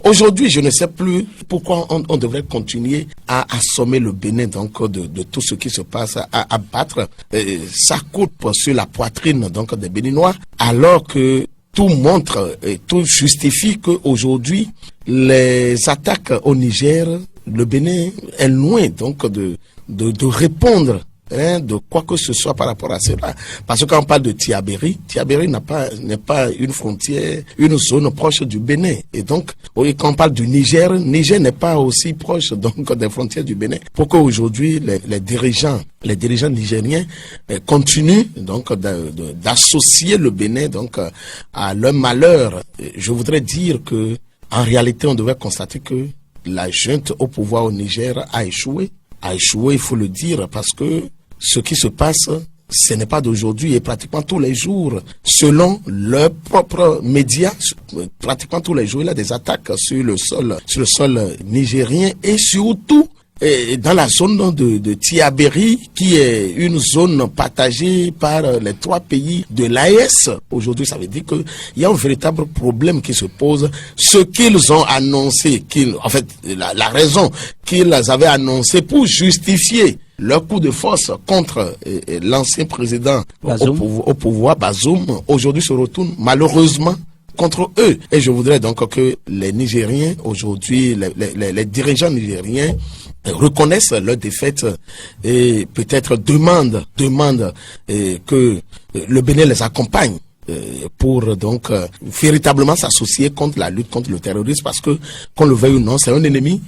Aujourd'hui, je ne sais plus pourquoi on devrait continuer à assommer le Bénin donc de tout ce qui se passe, à battre sa coupe sur la poitrine donc des Béninois, alors que tout montre et tout justifie qu'aujourd'hui, les attaques au Niger, le Bénin est loin donc de répondre de quoi que ce soit par rapport à cela. Parce que quand on parle de Tillabéri n'est pas une frontière, une zone proche du Bénin. Et donc, quand on parle du Niger n'est pas aussi proche donc des frontières du Bénin. Pourquoi aujourd'hui les dirigeants nigériens continuent donc d'associer le Bénin donc à leur malheur? Je voudrais dire que en réalité, on devrait constater que la junte au pouvoir au Niger a échoué, il faut le dire, parce que ce qui se passe, ce n'est pas d'aujourd'hui, et pratiquement tous les jours, selon leurs propres médias, pratiquement tous les jours, il y a des attaques sur le sol nigérien, et surtout dans la zone de Tillabéri, qui est une zone partagée par les 3 pays de l'AES. Aujourd'hui, ça veut dire qu'il y a un véritable problème qui se pose. Ce qu'ils ont annoncé, la raison qu'ils avaient annoncé pour justifier leur coup de force contre l'ancien président au pouvoir, Bazoum, aujourd'hui se retourne malheureusement contre eux. Et je voudrais donc que les Nigériens, aujourd'hui, les dirigeants nigériens, reconnaissent leur défaite et peut-être demandent que le Bénin les accompagne pour donc véritablement s'associer contre la lutte contre le terrorisme, parce que, qu'on le veuille ou non, c'est un ennemi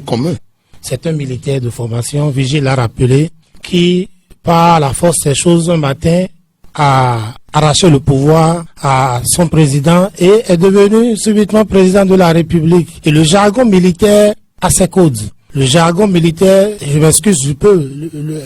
commun. C'est un militaire de formation, Vigile l'a rappelé, qui, par la force des choses, un matin, a arraché le pouvoir à son président et est devenu subitement président de la République. Et le jargon militaire a ses codes. Le jargon militaire, je m'excuse du peu,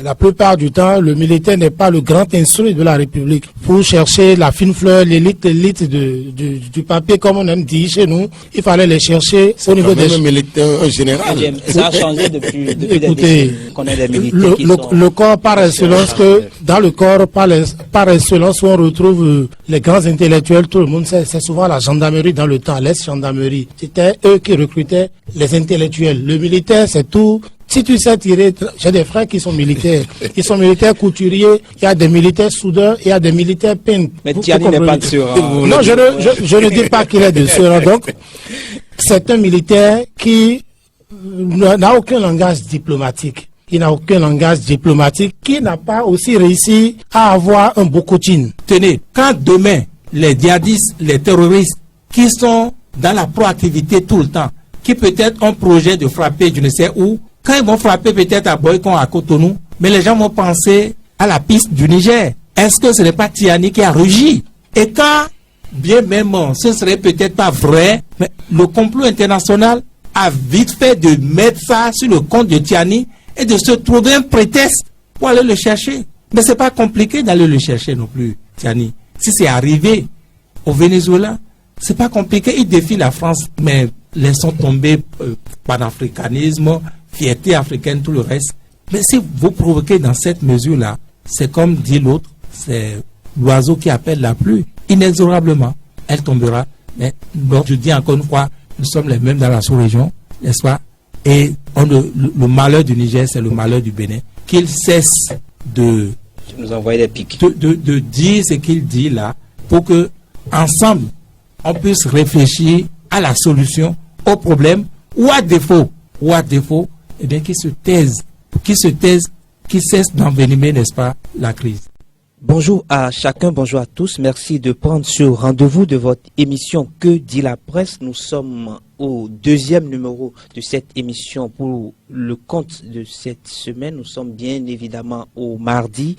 la plupart du temps, le militaire n'est pas le grand instrument de la République. Pour chercher la fine fleur, l'élite du papier, comme on aime dire chez nous, il fallait les chercher au niveau des... militaire en général. Ça a changé depuis écoutez, qu'on a des militaires le corps par excellence, dans le corps par excellence où on retrouve les grands intellectuels, tout le monde sait, c'est souvent la gendarmerie dans le temps, l'ex-gendarmerie. C'était eux qui recrutaient les intellectuels. Le militaire, c'est tout. Si tu sais tirer, j'ai des frères qui sont militaires. Ils sont militaires couturiers, il y a des militaires soudeurs, il y a des militaires peintres. Mais Tiani n'est pas de ce rang. Non, je ne dis pas qu'il est de ce rang. Donc, c'est un militaire qui n'a aucun langage diplomatique. Il n'a aucun langage diplomatique, qui n'a pas aussi réussi à avoir un beau coaching. Tenez, quand demain, les djihadistes, les terroristes, qui sont dans la proactivité tout le temps, qui peut-être ont projet de frapper je ne sais où, quand ils vont frapper peut-être à Boycon, à Cotonou, mais les gens vont penser à la piste du Niger. Est-ce que ce n'est pas Tiani qui a rugi? Et quand, bien même, ce serait peut-être pas vrai, mais le complot international a vite fait de mettre ça sur le compte de Tiani et de se trouver un prétexte pour aller le chercher. Mais c'est pas compliqué d'aller le chercher non plus, Tiani. Si c'est arrivé au Venezuela, c'est pas compliqué, il défie la France, mais laissons tomber panafricanisme, fierté africaine, tout le reste. Mais si vous provoquez dans cette mesure-là, c'est comme dit l'autre, c'est l'oiseau qui appelle la pluie. Inexorablement, elle tombera. Mais bon, je dis encore une fois, nous sommes les mêmes dans la sous-région, n'est-ce pas? Et le malheur du Niger, c'est le malheur du Bénin. Qu'il cesse de nous envoyer des pics. De dire ce qu'il dit là, pour que ensemble, on puisse réfléchir à la solution au problème, ou à défaut, eh bien, qui se taise, qui cesse d'envenimer, n'est-ce pas, la crise. Bonjour à chacun, bonjour à tous. Merci de prendre ce rendez-vous de votre émission Que dit la presse. Nous sommes au 2e numéro de cette émission pour le compte de cette semaine. Nous sommes bien évidemment au mardi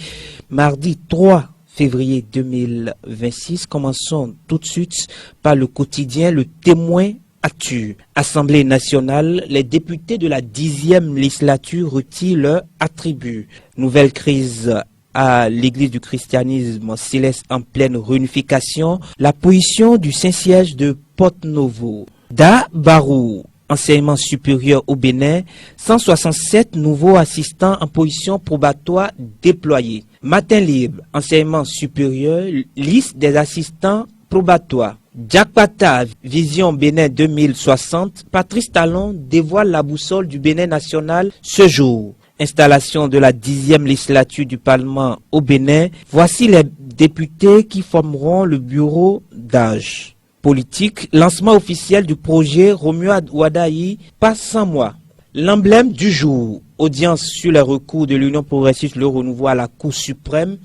3 février 2026. Commençons tout de suite par le quotidien Le Témoin Actu. Assemblée nationale, les députés de la 10e législature retirent leur attribut. Nouvelle crise à l'église du christianisme céleste en pleine réunification. La position du Saint-Siège de Porte-Novo. Da Barou, enseignement supérieur au Bénin, 167 nouveaux assistants en position probatoire déployés. Matin libre, enseignement supérieur, liste des assistants probatoire. Diakpata, Vision Bénin 2060, Patrice Talon dévoile la boussole du Bénin national ce jour. Installation de la 10e législature du Parlement au Bénin. Voici les députés qui formeront le bureau d'âge. Politique, lancement officiel du projet Romuald Ouadaï, pas 100 mois. L'emblème du jour, audience sur les recours de l'Union progressiste Le Renouveau à la Cour suprême.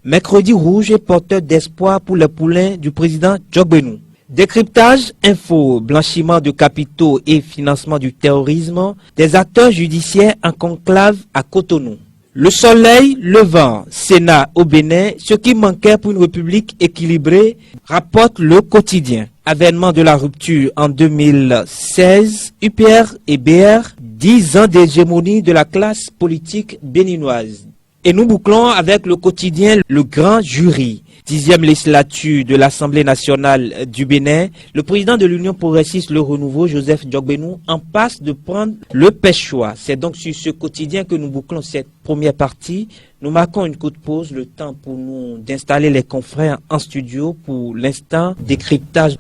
Mercredi rouge et porteur d'espoir pour les poulains du président Djogbenou. Décryptage, info, blanchiment de capitaux et financement du terrorisme, des acteurs judiciaires en conclave à Cotonou. Le soleil levant, Sénat au Bénin, ce qui manquait pour une république équilibrée, rapporte le quotidien. Avènement de la rupture en 2016, UPR et BR, 10 ans d'hégémonie de la classe politique béninoise. Et nous bouclons avec le quotidien Le Grand Jury. 10e législature de l'Assemblée nationale du Bénin, le président de l'Union progressiste Le Renouveau, Joseph Djogbenou, en passe de prendre le pêchoir. C'est donc sur ce quotidien que nous bouclons cette première partie. Nous marquons une courte pause, le temps pour nous d'installer les confrères en studio pour l'instant décryptage.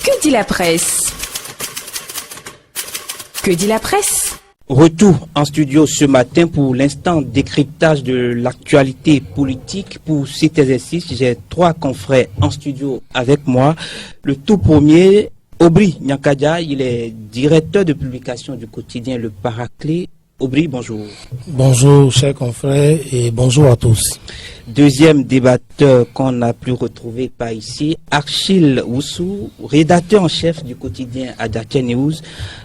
Que dit la presse? Que dit la presse? Retour en studio ce matin pour l'instant décryptage de l'actualité politique. Pour cet exercice, j'ai 3 confrères en studio avec moi. Le tout premier, Aubry Nyankadia, il est directeur de publication du quotidien Le Paraclet. Aubry, bonjour. Bonjour, chers confrères, et bonjour à tous. Deuxième débatteur qu'on n'a plus retrouvé par ici, Achille Oussou, rédacteur en chef du quotidien Adaké News.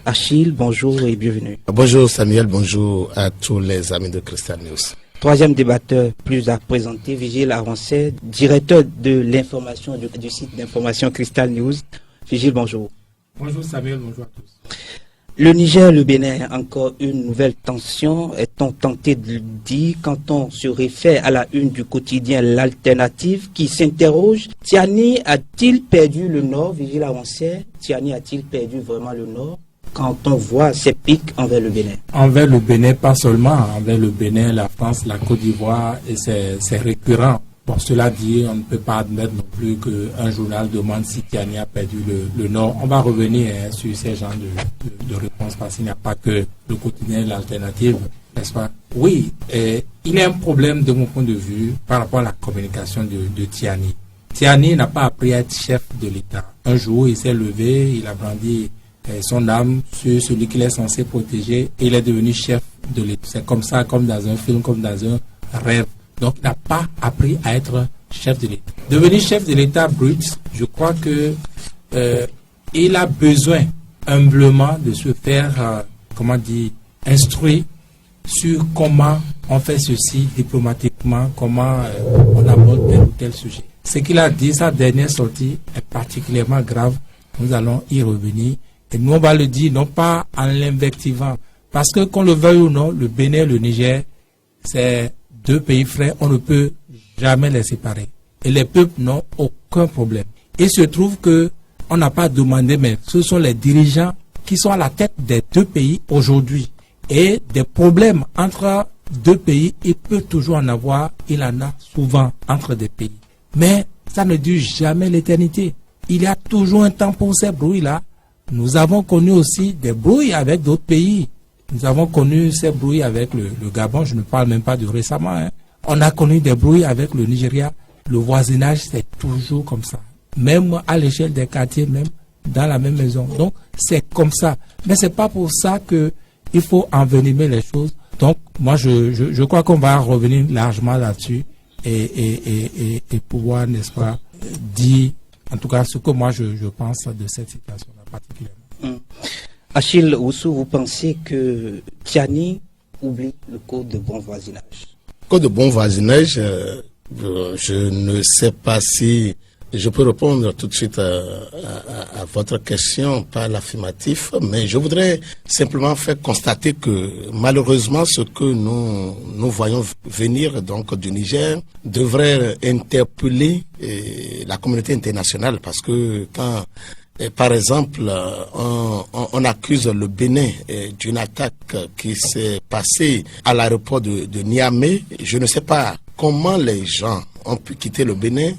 Achille, bonjour et bienvenue. Bonjour Samuel, bonjour à tous les amis de Crystal News. Troisième débatteur plus à présenter, Vigile Arancet, directeur de l'information du site d'information Crystal News. Vigile, bonjour. Bonjour Samuel, bonjour à tous. Le Niger, le Bénin, encore une nouvelle tension, est-on tenté de le dire quand on se réfère à la une du quotidien L'Alternative qui s'interroge, Tiani a-t-il perdu le Nord, Vigile Avancé? Tiani a-t-il perdu vraiment le Nord quand on voit ces pics envers le Bénin? Envers le Bénin, pas seulement, envers le Bénin, la France, la Côte d'Ivoire, et c'est récurrent. Pour cela dit, on ne peut pas admettre non plus qu'un journal demande si Tiani a perdu le Nord. On va revenir sur ces genres de réponses parce qu'il n'y a pas que le quotidien L'Alternative, n'est-ce pas? Oui, il y a un problème de mon point de vue par rapport à la communication de Tiani. Tiani n'a pas appris à être chef de l'État. Un jour, il s'est levé, il a brandi son âme sur celui qu'il est censé protéger et il est devenu chef de l'État. C'est comme ça, comme dans un film, comme dans un rêve. Donc, il n'a pas appris à être chef de l'État. Devenir chef de l'État brut, je crois que il a besoin humblement de se faire, instruire sur comment on fait ceci diplomatiquement, comment on aborde tel ou tel sujet. Ce qu'il a dit, sa dernière sortie est particulièrement grave. Nous allons y revenir. Et nous, on va le dire, non pas en l'invectivant. Parce que, qu'on le veuille ou non, le Bénin et le Niger, c'est 2 pays frères, on ne peut jamais les séparer. Et les peuples n'ont aucun problème. Il se trouve que on n'a pas demandé, mais ce sont les dirigeants qui sont à la tête des 2 pays aujourd'hui. Et des problèmes entre 2 pays, il peut toujours en avoir, il en a souvent entre des pays. Mais ça ne dure jamais l'éternité. Il y a toujours un temps pour ces brouilles-là. Nous avons connu aussi des brouilles avec d'autres pays. Nous avons connu ces brouilles avec le Gabon, je ne parle même pas de récemment. On a connu des brouilles avec le Nigeria. Le voisinage, c'est toujours comme ça. Même à l'échelle des quartiers, même dans la même maison. Donc, c'est comme ça. Mais c'est pas pour ça qu'il faut envenimer les choses. Donc, moi, je crois qu'on va revenir largement là-dessus et pouvoir, n'est-ce pas, dire, en tout cas, ce que moi, je pense de cette situation-là particulièrement. Achille Oussou, vous pensez que Tiani oublie le code de bon voisinage? Code de bon voisinage, je ne sais pas si je peux répondre tout de suite à votre question par l'affirmatif, mais je voudrais simplement faire constater que malheureusement ce que nous voyons venir donc du Niger devrait interpeller la communauté internationale parce que quand par exemple, on accuse le Bénin d'une attaque qui s'est passée à l'aéroport de Niamey. Je ne sais pas comment les gens ont pu quitter le Bénin,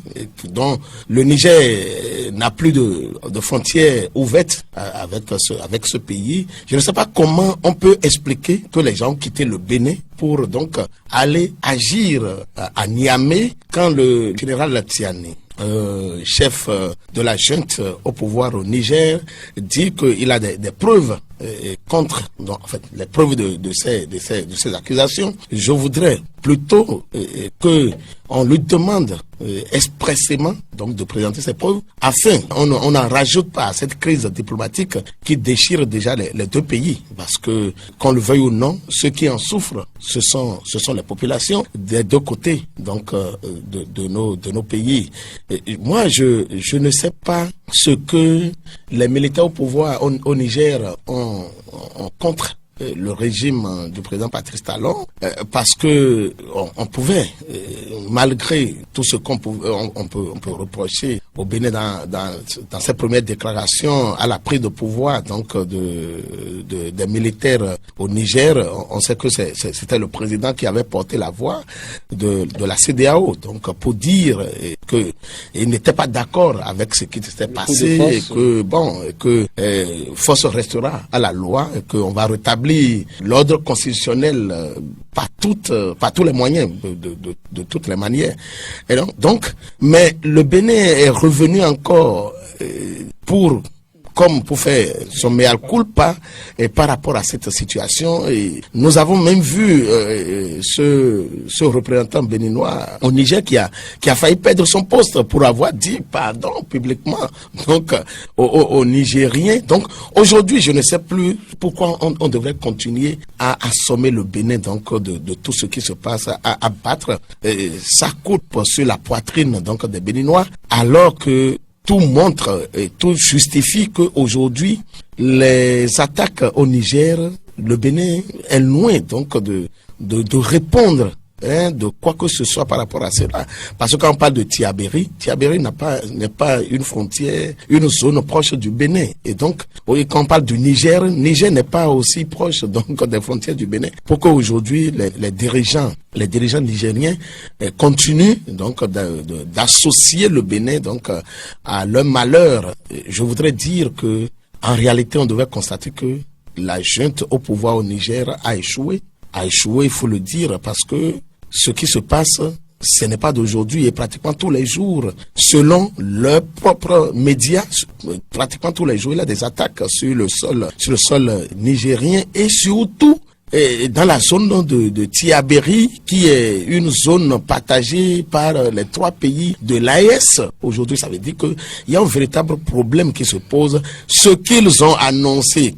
dont le Niger n'a plus de frontières ouvertes avec ce pays. Je ne sais pas comment on peut expliquer que les gens ont quitté le Bénin pour donc aller agir à Niamey quand le général Tiani, chef de la junte au pouvoir au Niger, dit qu'il a des preuves contre, donc, en fait, les preuves de ces accusations. Je voudrais plutôt que on lui demande expressément donc de présenter ses preuves afin on n'en rajoute pas à cette crise diplomatique qui déchire déjà les deux pays, parce que qu'on le veuille ou non, ceux qui en souffrent ce sont les populations des deux côtés donc de nos pays. Et moi je ne sais pas ce que les militaires au pouvoir au Niger ont contre le régime du président Patrice Talon, parce que on pouvait, malgré tout ce qu'on peut, on peut reprocher au Bénin dans ses premières déclarations à la prise de pouvoir donc des militaires au Niger, on sait que c'était le président qui avait porté la voix de la CEDEAO, donc pour dire que il n'était pas d'accord avec ce qui s'était passé, et que force restera à la loi, et qu'on va rétablir l'ordre constitutionnel par tous les moyens, de toutes les manières. Et donc, mais le Bénin est revenu encore pour faire son mea culpa par rapport à cette situation. Et nous avons même vu ce représentant béninois au Niger qui a failli perdre son poste pour avoir dit pardon publiquement donc aux Nigériens. Donc aujourd'hui, je ne sais plus pourquoi on devrait continuer à assommer le Bénin donc de tout ce qui se passe, à battre sa coupe sur la poitrine donc des Béninois, alors que tout montre et tout justifie qu'aujourd'hui, les attaques au Niger, le Bénin est loin donc de répondre de quoi que ce soit par rapport à cela. Parce que quand on parle de Tiabéri n'est pas une frontière, une zone proche du Bénin. Et donc, quand on parle du Niger n'est pas aussi proche donc des frontières du Bénin. Pourquoi aujourd'hui les dirigeants nigériens continuent donc d'associer le Bénin donc à leur malheur? Je voudrais dire que en réalité, on devait constater que la junte au pouvoir au Niger a échoué, il faut le dire, parce que ce qui se passe, ce n'est pas d'aujourd'hui, et pratiquement tous les jours, selon leurs propres médias, pratiquement tous les jours, il y a des attaques sur le sol nigérien, et surtout dans la zone de Tiabéri, qui est une zone partagée par les trois pays de l'AES. Aujourd'hui, ça veut dire qu'il y a un véritable problème qui se pose. Ce qu'ils ont annoncé,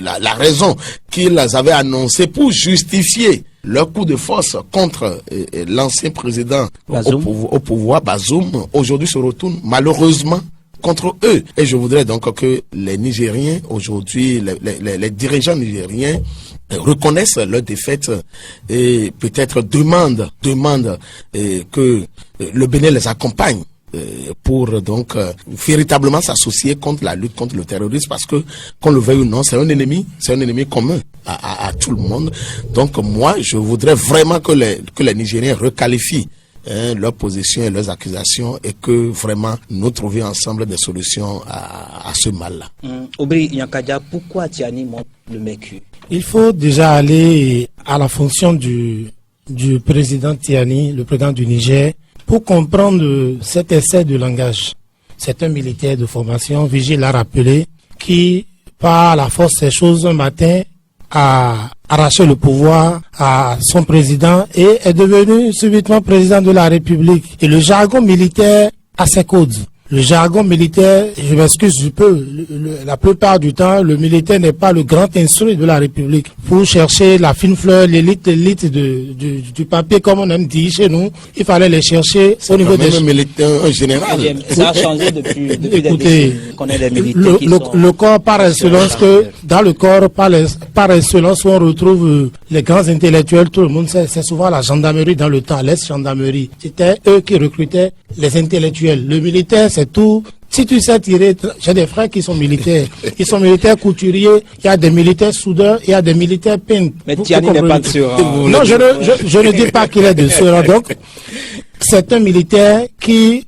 la raison qu'ils avaient annoncé pour justifier leur coup de force contre l'ancien président au pouvoir, Bazoum, aujourd'hui se retourne malheureusement contre eux. Et je voudrais donc que les Nigériens, aujourd'hui, les dirigeants nigériens, reconnaissent leur défaite et peut-être demandent que le Bénin les accompagne pour donc véritablement s'associer contre la lutte contre le terrorisme, parce que qu'on le veuille ou non, c'est un ennemi commun à tout le monde. Donc moi, je voudrais vraiment que les Nigériens requalifient leurs positions et leurs accusations, et que vraiment nous trouvions ensemble des solutions à ce mal-là. Aubry Nyankadja, pourquoi Tiani monte le mercure? Il faut déjà aller à la fonction du président Tiani, le président du Niger, pour comprendre cet essai de langage. C'est un militaire de formation, Vigile l'a rappelé, qui, par la force des choses, un matin, a arraché le pouvoir à son président et est devenu subitement président de la République. Et le jargon militaire a ses codes. Le jargon militaire, je m'excuse du peu, la plupart du temps, le militaire n'est pas le grand instrument de la République. Pour chercher la fine fleur, l'élite du papier, comme on aime dire chez nous, il fallait les chercher au niveau des... militaire en général. Ça a changé depuis écoutez, qu'on est des militaires le corps par excellence, que dans le corps par excellence où on retrouve les grands intellectuels, tout le monde sait, c'est souvent la gendarmerie dans le temps, l'ex-gendarmerie. C'était eux qui recrutaient les intellectuels. Le militaire, c'est tout. Si tu sais tirer, j'ai des frères qui sont militaires. Ils sont militaires couturiers, il y a des militaires soudeurs, il y a des militaires peintres. Mais Tiani n'est pas de ce rang. Non, je ne dis pas qu'il est de ce rang. Donc, c'est un militaire qui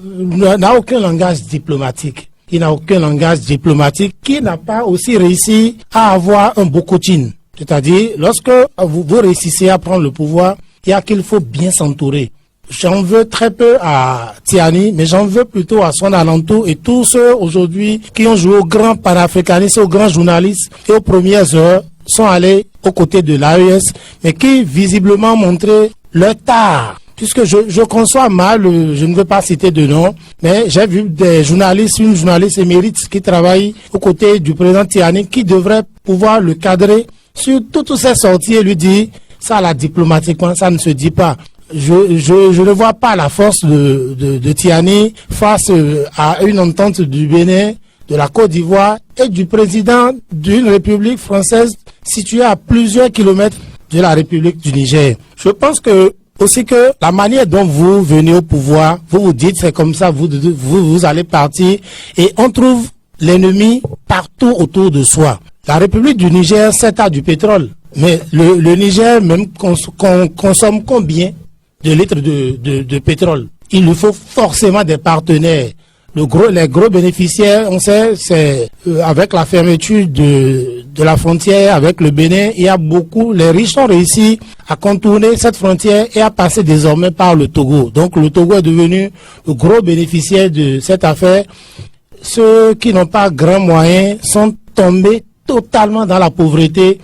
n'a aucun langage diplomatique. Il n'a aucun langage diplomatique, qui n'a pas aussi réussi à avoir un beau coaching. C'est-à-dire, lorsque vous réussissez à prendre le pouvoir, il y a qu'il faut bien s'entourer. J'en veux très peu à Tiani, mais j'en veux plutôt à son alentour et tous ceux aujourd'hui qui ont joué au grand panafricanisme, aux grands journalistes et aux premières heures sont allés aux côtés de l'AES, mais qui visiblement montraient leur tard. Puisque je conçois mal, je ne veux pas citer de nom, mais j'ai vu des journalistes, une journaliste émérite qui travaille aux côtés du président Tiani, qui devrait pouvoir le cadrer sur toutes ces sorties et lui dire, ça là diplomatiquement, ça ne se dit pas. Je ne vois pas la force de Tiani face à une entente du Bénin, de la Côte d'Ivoire et du président d'une république française située à plusieurs kilomètres de la République du Niger. Je pense que aussi que la manière dont vous venez au pouvoir, vous dites c'est comme ça, vous allez partir et on trouve l'ennemi partout autour de soi. La République du Niger, c'est à du pétrole, mais le Niger même consomme combien de litres de pétrole? Il lui faut forcément des partenaires. Les gros bénéficiaires, on sait, c'est avec la fermeture de la frontière avec le Bénin, il y a beaucoup, les riches ont réussi à contourner cette frontière et à passer désormais par le Togo. Donc le Togo est devenu le gros bénéficiaire de cette affaire. Ceux qui n'ont pas grand moyen sont tombés totalement dans la pauvreté,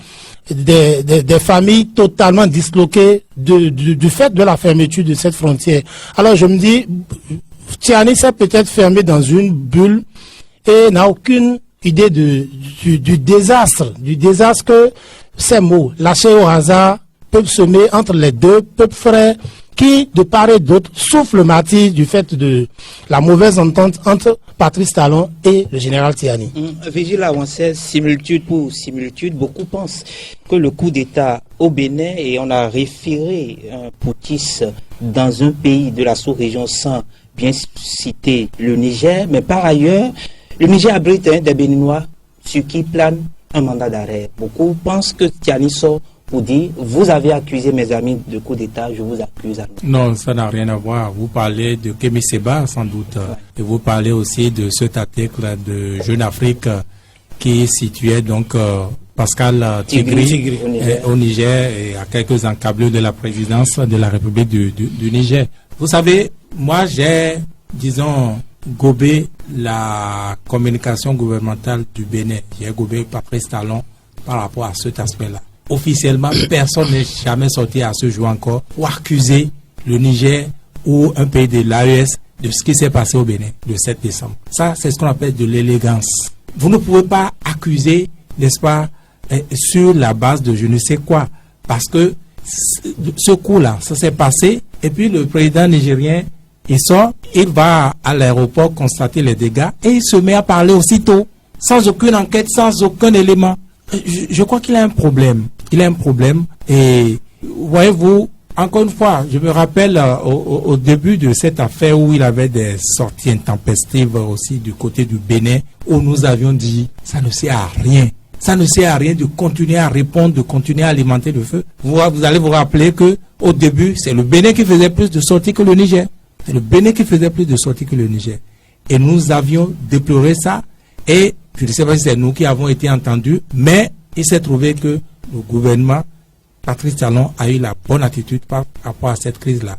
des familles totalement disloquées du fait de la fermeture de cette frontière. Alors je me dis, Tiani s'est peut-être fermé dans une bulle et n'a aucune idée du désastre que ces mots lâchés au hasard peuvent semer entre les deux peuples frères qui, de part et d'autre, souffrent le martyre du fait de la mauvaise entente entre Patrice Talon et le général Tiani. Vigile avancé, similitude pour similitude, beaucoup pensent que le coup d'État au Bénin, et on a référé un putschiste dans un pays de la sous-région sans bien citer le Niger, mais par ailleurs, le Niger abrite des Béninois sur qui plane un mandat d'arrêt. Beaucoup pensent que Tiani sort pour dire, vous avez accusé mes amis de coup d'État, je vous accuse. Non, ça n'a rien à voir. Vous parlez de Kémy Séba, sans doute, et vous parlez aussi de cet article de Jeune Afrique qui situait donc Pascal Tigri au Niger et à quelques encablures de la présidence de la République du Niger. Vous savez, moi j'ai, disons, gobé la communication gouvernementale du Bénin. J'ai gobé Patrice Talon par rapport à cet aspect-là. Officiellement, personne n'est jamais sorti à ce jour encore pour accuser le Niger ou un pays de l'AES de ce qui s'est passé au Bénin le 7 décembre. Ça, c'est ce qu'on appelle de l'élégance. Vous ne pouvez pas accuser, n'est-ce pas, sur la base de je ne sais quoi. Parce que ce coup-là, ça s'est passé. Et puis le président nigérien, il sort, il va à l'aéroport constater les dégâts et il se met à parler aussitôt, sans aucune enquête, sans aucun élément. Je crois qu'il a un problème. Il a un problème. Et voyez-vous, encore une fois, je me rappelle au début de cette affaire où il avait des sorties intempestives aussi du côté du Bénin, où nous avions dit, ça ne sert à rien. Ça ne sert à rien de continuer à répondre, de continuer à alimenter le feu. Vous allez vous rappeler que au début, c'est le Bénin qui faisait plus de sorties que le Niger. C'est le Bénin qui faisait plus de sorties que le Niger. Et nous avions déploré ça. Et je ne sais pas si c'est nous qui avons été entendus, mais il s'est trouvé que le gouvernement, Patrice Talon, a eu la bonne attitude par rapport à cette crise-là,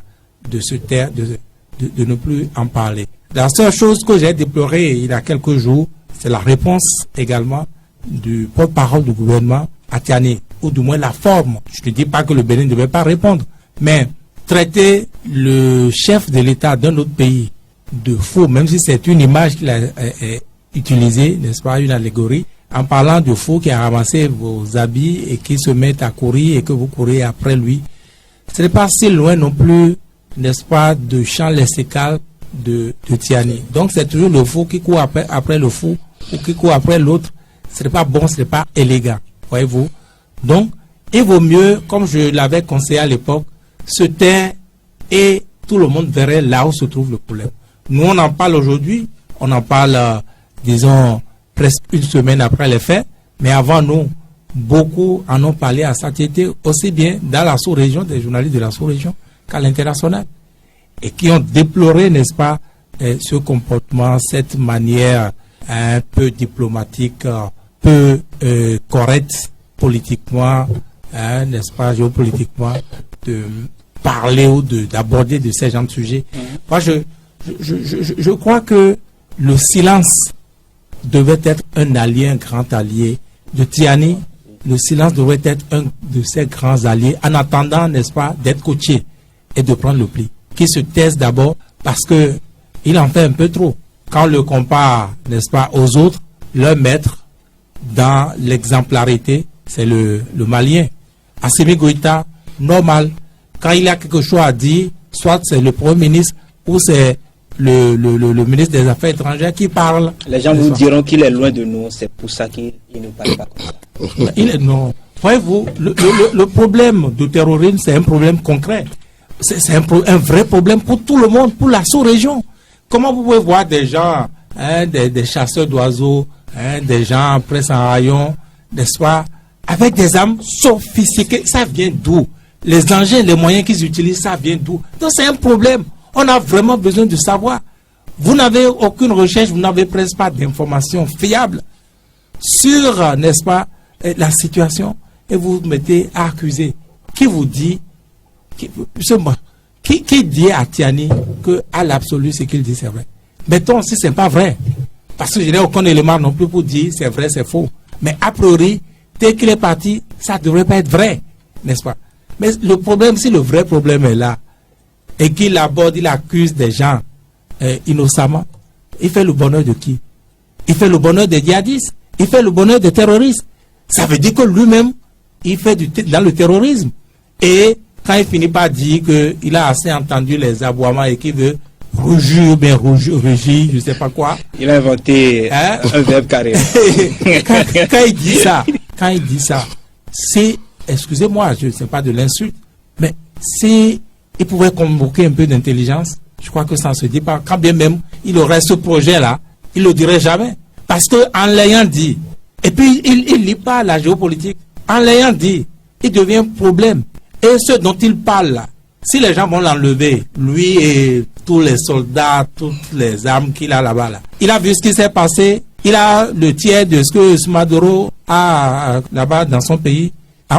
de se taire, de ne plus en parler. La seule chose que j'ai déplorée il y a quelques jours, c'est la réponse également du porte-parole du gouvernement à Tiani, ou du moins la forme. Je ne dis pas que le Bénin ne devait pas répondre, mais traiter le chef de l'État d'un autre pays de faux, même si c'est une image qu'il a utilisée, n'est-ce pas, une allégorie, en parlant de faux qui a ramassé vos habits et qui se met à courir et que vous courez après lui. Ce n'est pas si loin non plus, n'est-ce pas, de champ lexical de Tiani. Donc c'est toujours le faux qui court après le faux ou qui court après l'autre. Ce n'est pas bon, ce n'est pas élégant, voyez-vous. Donc, il vaut mieux, comme je l'avais conseillé à l'époque, se taire et tout le monde verrait là où se trouve le problème. Nous, on en parle aujourd'hui, on en parle, disons, presque une semaine après les faits, mais avant nous, beaucoup en ont parlé à satiété, aussi bien dans la sous-région, des journalistes de la sous-région, qu'à l'international. et qui ont déploré, n'est-ce pas, ce comportement, cette manière un peu diplomatique, peu correcte politiquement, n'est-ce pas, géopolitiquement, de parler ou d'aborder de ces genres de sujets. Moi, je crois que le silence devait être un allié, un grand allié de Tiani. Le silence devrait être un de ses grands alliés en attendant, n'est-ce pas, d'être coaché et de prendre le pli. Qui se taise d'abord parce que il en fait un peu trop. Quand on le compare, n'est-ce pas, aux autres, leur maître dans l'exemplarité, c'est le Malien. Assimi Goïta, normal. Quand il a quelque chose à dire, soit c'est le Premier ministre ou c'est le ministre des Affaires étrangères qui parle. Les gens vous diront qu'il est loin de nous, c'est pour ça qu'il ne parle pas comme ça. Non. Voyez-vous, le problème du terrorisme, c'est un problème concret. C'est un vrai problème pour tout le monde, pour la sous-région. Comment vous pouvez voir des gens, des chasseurs d'oiseaux, des gens presque en rayon, n'est-ce pas, avec des armes sophistiquées, ça vient d'où? Les engins, les moyens qu'ils utilisent, ça vient d'où? Donc c'est un problème. On a vraiment besoin de savoir. Vous n'avez aucune recherche, vous n'avez presque pas d'informations fiables sur, n'est-ce pas, la situation, et vous vous mettez à accuser. Qui vous dit, qui dit à Tiani que à l'absolu ce qu'il dit c'est vrai? Mettons si c'est pas vrai, parce que je n'ai aucun élément non plus pour dire c'est vrai, c'est faux. Mais a priori, dès qu'il est parti, ça ne devrait pas être vrai, n'est-ce pas? Mais le problème, si le vrai problème est là, et qu'il aborde, il accuse des gens innocemment, il fait le bonheur de qui? Il fait le bonheur des djihadistes, il fait le bonheur des terroristes. Ça veut dire que lui-même, il fait dans le terrorisme. Et quand il finit par dire qu'il a assez entendu les aboiements et qu'il veut rugir, je ne sais pas quoi. Il a inventé un verbe carré. quand il dit ça, c'est, excusez-moi, je ne sais pas de l'insulte, mais c'est, il pouvait convoquer un peu d'intelligence. Je crois que ça ne se dit pas. Quand bien même il aurait ce projet-là, il ne le dirait jamais. Parce qu'en l'ayant dit, et puis il ne lit pas la géopolitique, en l'ayant dit, il devient problème. Et ce dont il parle là, si les gens vont l'enlever, lui et tous les soldats, toutes les armes qu'il a là-bas, là, il a vu ce qui s'est passé, il a le tiers de ce que Maduro a là-bas dans son pays,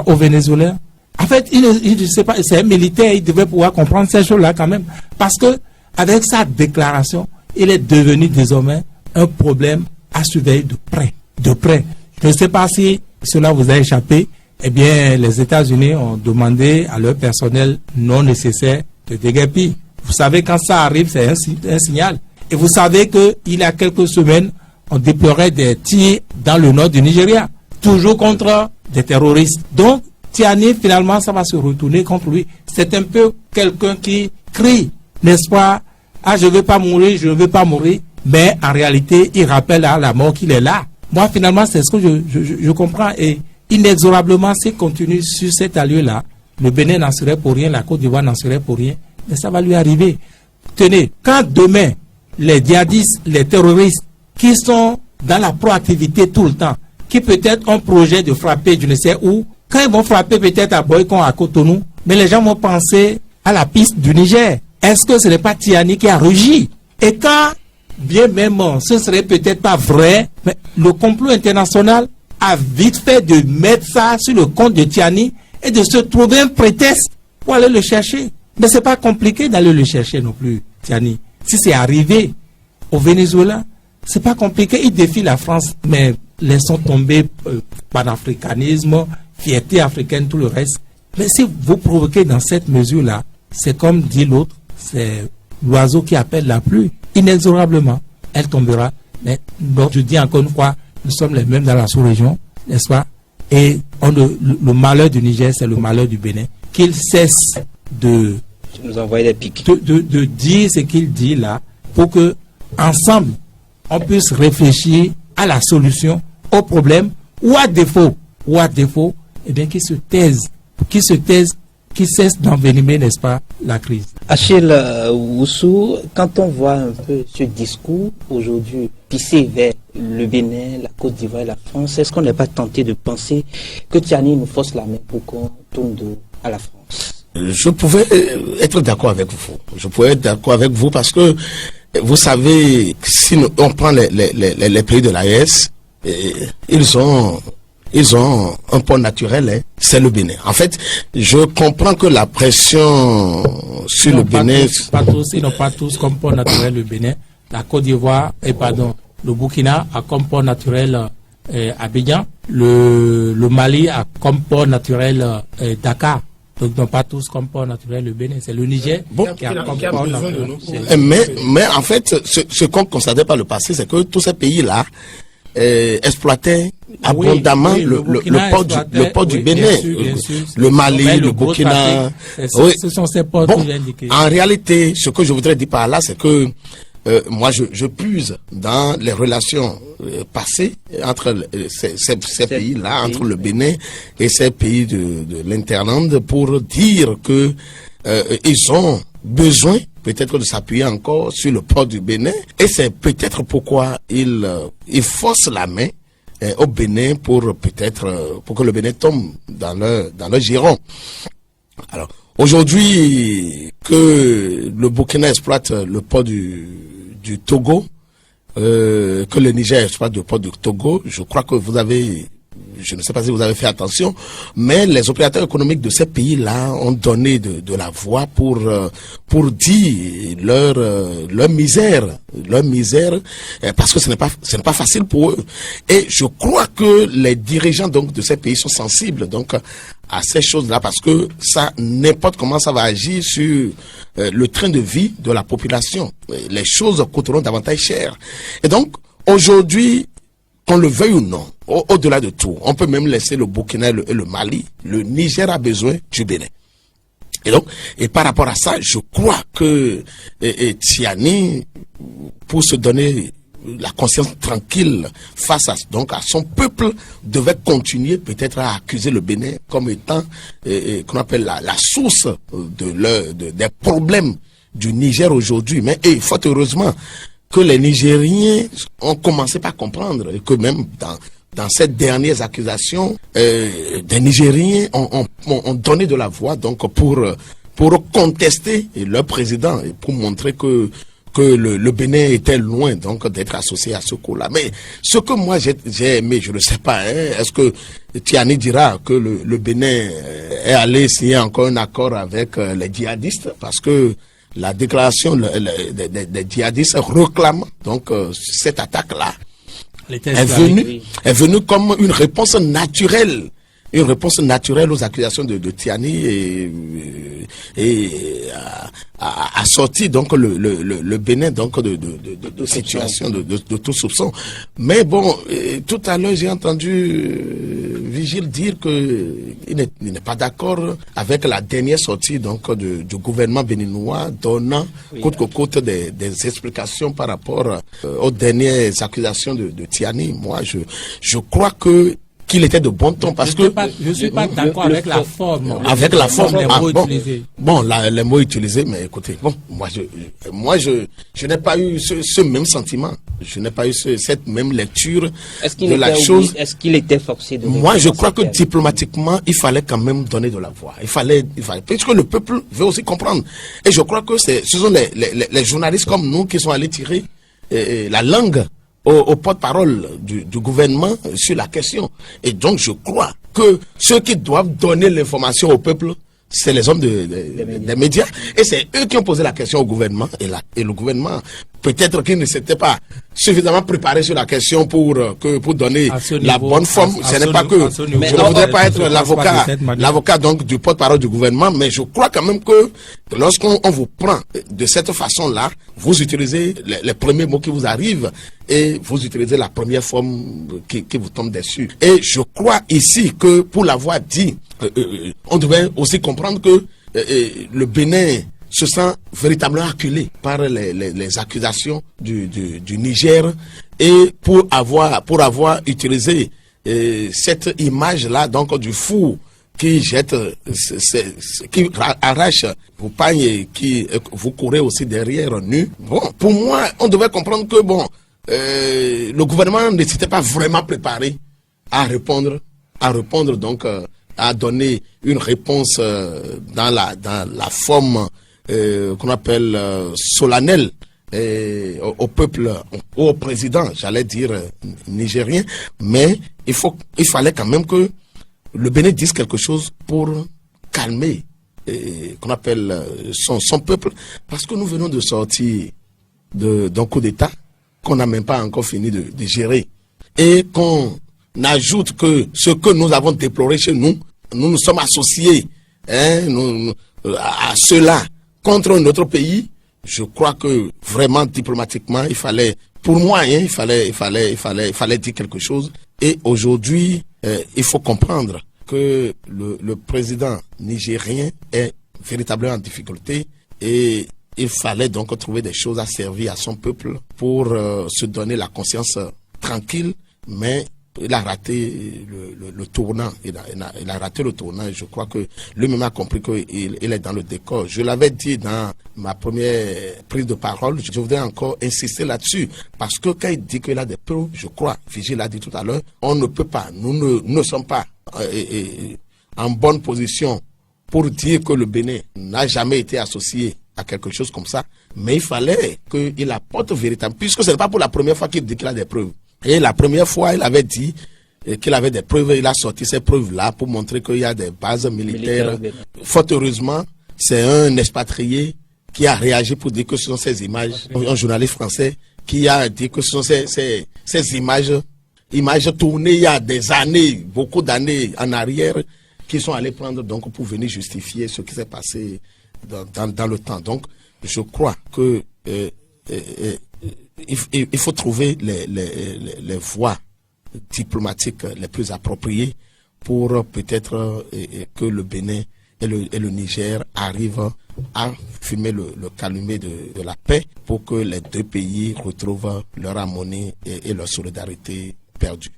au Venezuela. En fait, il ne sait pas, c'est un militaire, il devait pouvoir comprendre ces choses-là quand même. Parce que avec sa déclaration, il est devenu désormais un problème à surveiller de près. De près. Je ne sais pas si cela vous a échappé. Eh bien, les États-Unis ont demandé à leur personnel non nécessaire de déguerpir. Vous savez, quand ça arrive, c'est un signal. Et vous savez qu'il y a quelques semaines, on déplorait des tirs dans le nord du Nigeria, toujours contre des terroristes. Donc, Tiani, finalement, ça va se retourner contre lui. C'est un peu quelqu'un qui crie, n'est-ce pas? Ah, je ne veux pas mourir, je ne veux pas mourir. Mais en réalité, il rappelle à la mort qu'il est là. Moi, finalement, c'est ce que je comprends. Et inexorablement, s'il continue sur cet allure-là, le Bénin n'en serait pour rien, la Côte d'Ivoire n'en serait pour rien. Mais ça va lui arriver. Tenez, quand demain, les djihadistes, les terroristes, qui sont dans la proactivité tout le temps, qui peut-être ont projet de frapper, je ne sais où, quand ils vont frapper peut-être à Boycon, à Cotonou, mais les gens vont penser à la piste du Niger. Est-ce que ce n'est pas Tiani qui a rugi? Et quand, bien même, ce serait peut-être pas vrai, mais le complot international a vite fait de mettre ça sur le compte de Tiani et de se trouver un prétexte pour aller le chercher. Mais c'est pas compliqué d'aller le chercher non plus, Tiani. Si c'est arrivé au Venezuela, c'est pas compliqué. Il défie la France, mais laissons tomber panafricanisme, fierté africaine, tout le reste. Mais si vous provoquez dans cette mesure-là, c'est comme dit l'autre, c'est l'oiseau qui appelle la pluie. Inexorablement, elle tombera. Mais donc, je dis encore une fois, nous sommes les mêmes dans la sous-région, n'est-ce pas? Et le malheur du Niger, c'est le malheur du Bénin. Qu'il cesse de nous envoyer des pics. De dire ce qu'il dit là, pour que ensemble, on puisse réfléchir à la solution, au problème, ou à défaut, eh bien, qu'il se taise, qu'il cesse d'envenimer, n'est-ce pas, la crise. Achille Woussou, quand on voit un peu ce discours aujourd'hui pissé vers le Bénin, la Côte d'Ivoire et la France, est-ce qu'on n'est pas tenté de penser que Tiani nous force la main pour qu'on tourne dos à la France? Je pouvais être d'accord avec vous. Je pouvais être d'accord avec vous parce que, vous savez, si on prend les pays de l'AES, ils ont un port naturel, hein, c'est le Bénin. En fait, je comprends que la pression sur le Bénin... Ils n'ont pas tous comme port naturel le Bénin. La Côte d'Ivoire, le Burkina a comme port naturel Abidjan. Le Mali a comme port naturel Dakar. Donc, non pas tous comme port naturel le Bénin. C'est le Niger qui a comme port naturel. Mais en fait, ce qu'on constatait par le passé, c'est que tous ces pays-là exploitaient abondamment le port du Bénin. Bien sûr. Le Mali, le Burkina. Ce sont ces ports que j'ai indiqués. En réalité, ce que je voudrais dire par là, c'est que moi, je puise dans les relations passées entre ces pays-là, entre le Bénin et ces pays de l'Interland, pour dire que ils ont besoin peut-être de s'appuyer encore sur le port du Bénin, et c'est peut-être pourquoi ils forcent la main au Bénin pour que le Bénin tombe dans leur giron. Alors, aujourd'hui, que le Burkina exploite le port du Togo, que le Niger exploite le port du Togo, je crois que je ne sais pas si vous avez fait attention, mais les opérateurs économiques de ces pays-là ont donné de la voix pour dire leur misère, parce que ce n'est pas facile pour eux. Et je crois que les dirigeants donc de ces pays sont sensibles donc à ces choses-là, parce que ça, n'importe comment ça va agir sur le train de vie de la population. Les choses coûteront davantage cher. Et donc aujourd'hui, qu'on le veuille ou non, au-delà de tout, on peut même laisser le Burkina et le Mali. Le Niger a besoin du Bénin. Et par rapport à ça, je crois que Tiani, pour se donner la conscience tranquille face à son peuple, devait continuer peut-être à accuser le Bénin comme étant qu'on appelle la source des problèmes du Niger aujourd'hui. Mais fort heureusement que les Nigériens ont commencé par comprendre, et que même dans ces dernières accusations, des Nigériens ont donné de la voix donc pour contester leur président et pour montrer que le Bénin était loin donc d'être associé à ce coup-là. Mais ce que moi j'ai aimé, je ne sais pas, est-ce que Tiani dira que le Bénin est allé signer encore un accord avec les djihadistes, parce que la déclaration des djihadistes réclame donc cette attaque-là est venue comme une réponse naturelle aux accusations de Tiani et a sorti donc le Bénin donc de situation de tout soupçon. Mais bon, tout à l'heure j'ai entendu Vigile dire que il n'est pas d'accord avec la dernière sortie donc du gouvernement béninois, donnant côte que côte des explications par rapport aux dernières accusations de Tiani. Moi, je crois qu'il était de bon ton, parce que je suis pas d'accord avec la forme. Avec la forme, les mots utilisés. Les mots utilisés, mais écoutez, moi je n'ai pas eu ce même sentiment. Je n'ai pas eu cette même lecture de la chose. Est-ce qu'il était forcé de... Moi, je crois que diplomatiquement, il fallait quand même donner de la voix. Il fallait, parce que le peuple veut aussi comprendre. Et je crois que ce sont les journalistes comme nous qui sont allés tirer la langue au porte-parole du gouvernement sur la question. Et donc, je crois que ceux qui doivent donner l'information au peuple, c'est les hommes des médias. Et c'est eux qui ont posé la question au gouvernement. Et le gouvernement, peut-être qu'il ne s'était pas suffisamment préparé sur la question pour donner la bonne forme. Ce n'est pas que je ne voudrais pas être l'avocat donc du porte-parole du gouvernement, mais je crois quand même que lorsqu'on vous prend de cette façon-là, vous utilisez les premiers mots qui vous arrivent et vous utilisez la première forme qui vous tombe dessus. Et je crois ici que pour l'avoir dit, on devait aussi comprendre que le Bénin se sent véritablement acculé par les accusations du Niger, et pour avoir utilisé cette image-là, donc du fou qui jette, qui arrache vos pagnes et qui vous courez aussi derrière nu. Bon, pour moi, on devait comprendre que le gouvernement ne s'était pas vraiment préparé à répondre donc a donné une réponse dans la forme qu'on appelle solennelle au peuple, au président, j'allais dire nigérien, mais il fallait quand même que le Bénin dise quelque chose pour calmer qu'on appelle son peuple, parce que nous venons de sortir d'un coup d'État qu'on n'a même pas encore fini de gérer, et qu'on ajoute que ce que nous avons déploré chez nous, nous sommes associés à cela contre notre pays. Je crois que vraiment diplomatiquement, il fallait, pour moi, il fallait dire quelque chose. Et aujourd'hui, il faut comprendre que le président nigérien est véritablement en difficulté, et il fallait donc trouver des choses à servir à son peuple pour se donner la conscience tranquille, mais il a raté le tournant. Il a raté le tournant, et je crois que lui-même a compris qu'il est dans le décor. Je l'avais dit dans ma première prise de parole, je voudrais encore insister là-dessus, parce que quand il dit qu'il a des preuves, je crois, Vigile l'a dit tout à l'heure, on ne peut pas, nous ne sommes pas en bonne position pour dire que le Bénin n'a jamais été associé à quelque chose comme ça, mais il fallait qu'il apporte véritablement, puisque ce n'est pas pour la première fois qu'il dit qu'il a des preuves. Et la première fois, il avait dit qu'il avait des preuves, il a sorti ces preuves-là pour montrer qu'il y a des bases militaires. Fort heureusement, c'est un expatrié qui a réagi pour dire que ce sont ces images, un journaliste français qui a dit que ce sont ces images tournées il y a des années, beaucoup d'années en arrière, qui sont allés prendre donc pour venir justifier ce qui s'est passé dans le temps. Donc, je crois que il faut trouver les voies diplomatiques les plus appropriées pour peut-être que le Bénin et le Niger arrivent à fumer le calumet de la paix, pour que les deux pays retrouvent leur harmonie et leur solidarité perdue.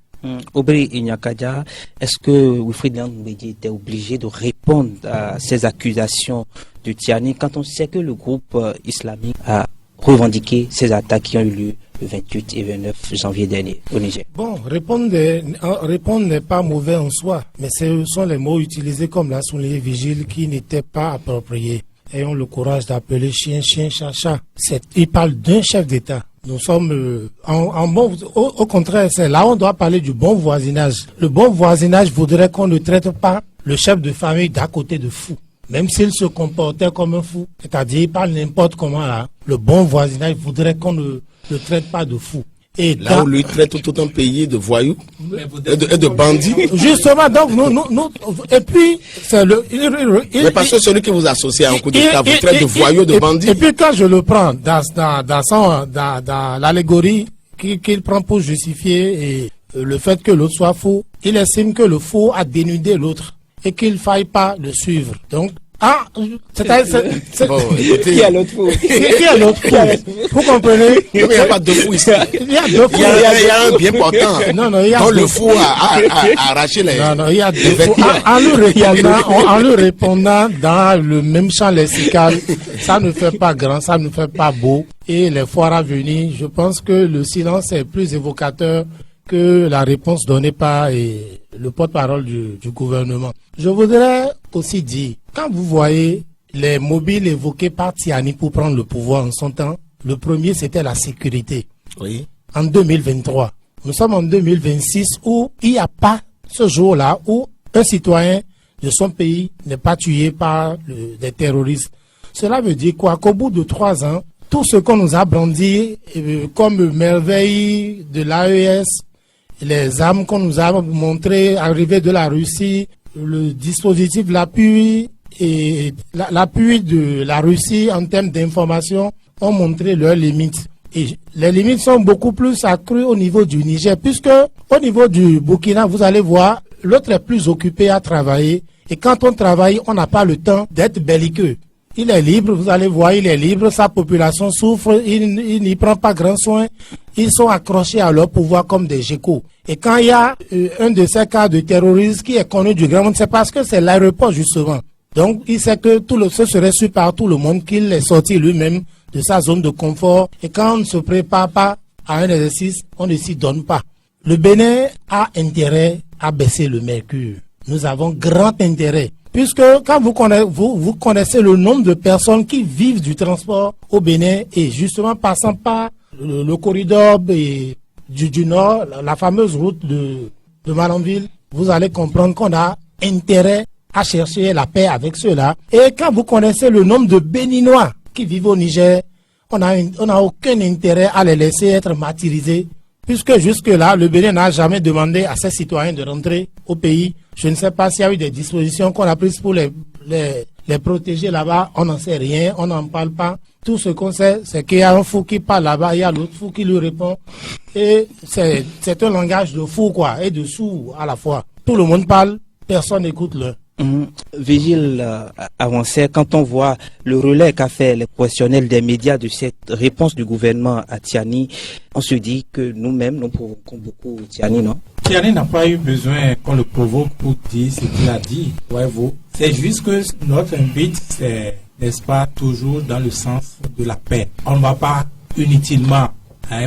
Aubry Inyakadia, est-ce que Wilfried Ndoumbédié était obligé de répondre à ces accusations de Tiani quand on sait que le groupe islamique a revendiqué ces attaques qui ont eu lieu le 28 et 29 janvier dernier au Niger? Bon, répondre n'est pas mauvais en soi, mais ce sont les mots utilisés, comme l'a souligné Vigile, qui n'étaient pas appropriés. Ayons le courage d'appeler chien, chien, chat, chat. Il parle d'un chef d'État. Nous sommes au contraire, c'est là où on doit parler du bon voisinage. Le bon voisinage voudrait qu'on ne traite pas le chef de famille d'à côté de fou, même s'il se comportait comme un fou, c'est-à-dire il parle n'importe comment là. Le bon voisinage voudrait qu'on ne le traite pas de fou. Et là, on lui traite tout un pays de voyous et de bandits. Justement, donc, nous, et puis, c'est mais parce que celui qui vous associe à un coup d'État vous traite de voyous, de bandits. Et puis, quand je le prends dans l'allégorie qu'il prend pour justifier le fait que l'autre soit faux, il estime que le faux a dénudé l'autre et qu'il ne faille pas le suivre. Donc, bon, écoutez, qui a l'autre fou? Qui est l'autre fou? Vous comprenez? Il n'y a pas de fou ici. Il y a deux fous. Il y a un bien portant. Non, il y a dont le fou a arraché les. Non, il y a deux fous. En lui répondant dans le même champ lexical, ça ne fait pas grand, ça ne fait pas beau. Et les fois à venir, je pense que le silence est plus évocateur que la réponse donnée par le porte-parole du gouvernement. Je voudrais aussi dire, quand vous voyez les mobiles évoqués par Tiani pour prendre le pouvoir en son temps, le premier c'était la sécurité. Oui. En 2023. Nous sommes en 2026 où il n'y a pas ce jour-là où un citoyen de son pays n'est pas tué par des terroristes. Cela veut dire quoi? Qu'au bout de 3 ans, tout ce qu'on nous a brandi comme merveille de l'AES, les armes qu'on nous a montrées arrivées de la Russie, le dispositif, l'appui de la Russie en termes d'information ont montré leurs limites. Et les limites sont beaucoup plus accrues au niveau du Niger, puisque au niveau du Burkina, vous allez voir, l'autre est plus occupé à travailler. Et quand on travaille, on n'a pas le temps d'être belliqueux. Il est libre, vous allez voir, il est libre, sa population souffre, il n'y prend pas grand soin. Ils sont accrochés à leur pouvoir comme des geckos. Et quand il y a un de ces cas de terrorisme qui est connu du grand monde, c'est parce que c'est l'aéroport justement. Donc il sait que ce serait su par tout le monde qu'il est sorti lui-même de sa zone de confort. Et quand on ne se prépare pas à un exercice, on ne s'y donne pas. Le Bénin a intérêt à baisser le mercure. nous avons grand intérêt. Puisque quand vous connaissez le nombre de personnes qui vivent du transport au Bénin et justement passant par le corridor du Nord, la fameuse route de Malanville, vous allez comprendre qu'on a intérêt à chercher la paix avec ceux-là. Et quand vous connaissez le nombre de Béninois qui vivent au Niger, on n'a aucun intérêt à les laisser être martyrisés, puisque jusque-là, le Bénin n'a jamais demandé à ses citoyens de rentrer au pays. Je ne sais pas s'il y a eu des dispositions qu'on a prises pour les protéger là-bas. On n'en sait rien, on n'en parle pas. Tout ce qu'on sait, c'est qu'il y a un fou qui parle là-bas, il y a l'autre fou qui lui répond. Et c'est un langage de fou, quoi, et de sourd à la fois. Tout le monde parle, personne n'écoute le. Vigile Avancé, quand on voit le relais qu'a fait les professionnels des médias de cette réponse du gouvernement à Tiani, on se dit que nous-mêmes, nous provoquons beaucoup Tiani, non? Tiani n'a pas eu besoin qu'on le provoque pour dire ce qu'il a dit, voyez-vous. C'est juste que notre but, c'est, n'est-ce pas, toujours dans le sens de la paix. On ne va pas inutilement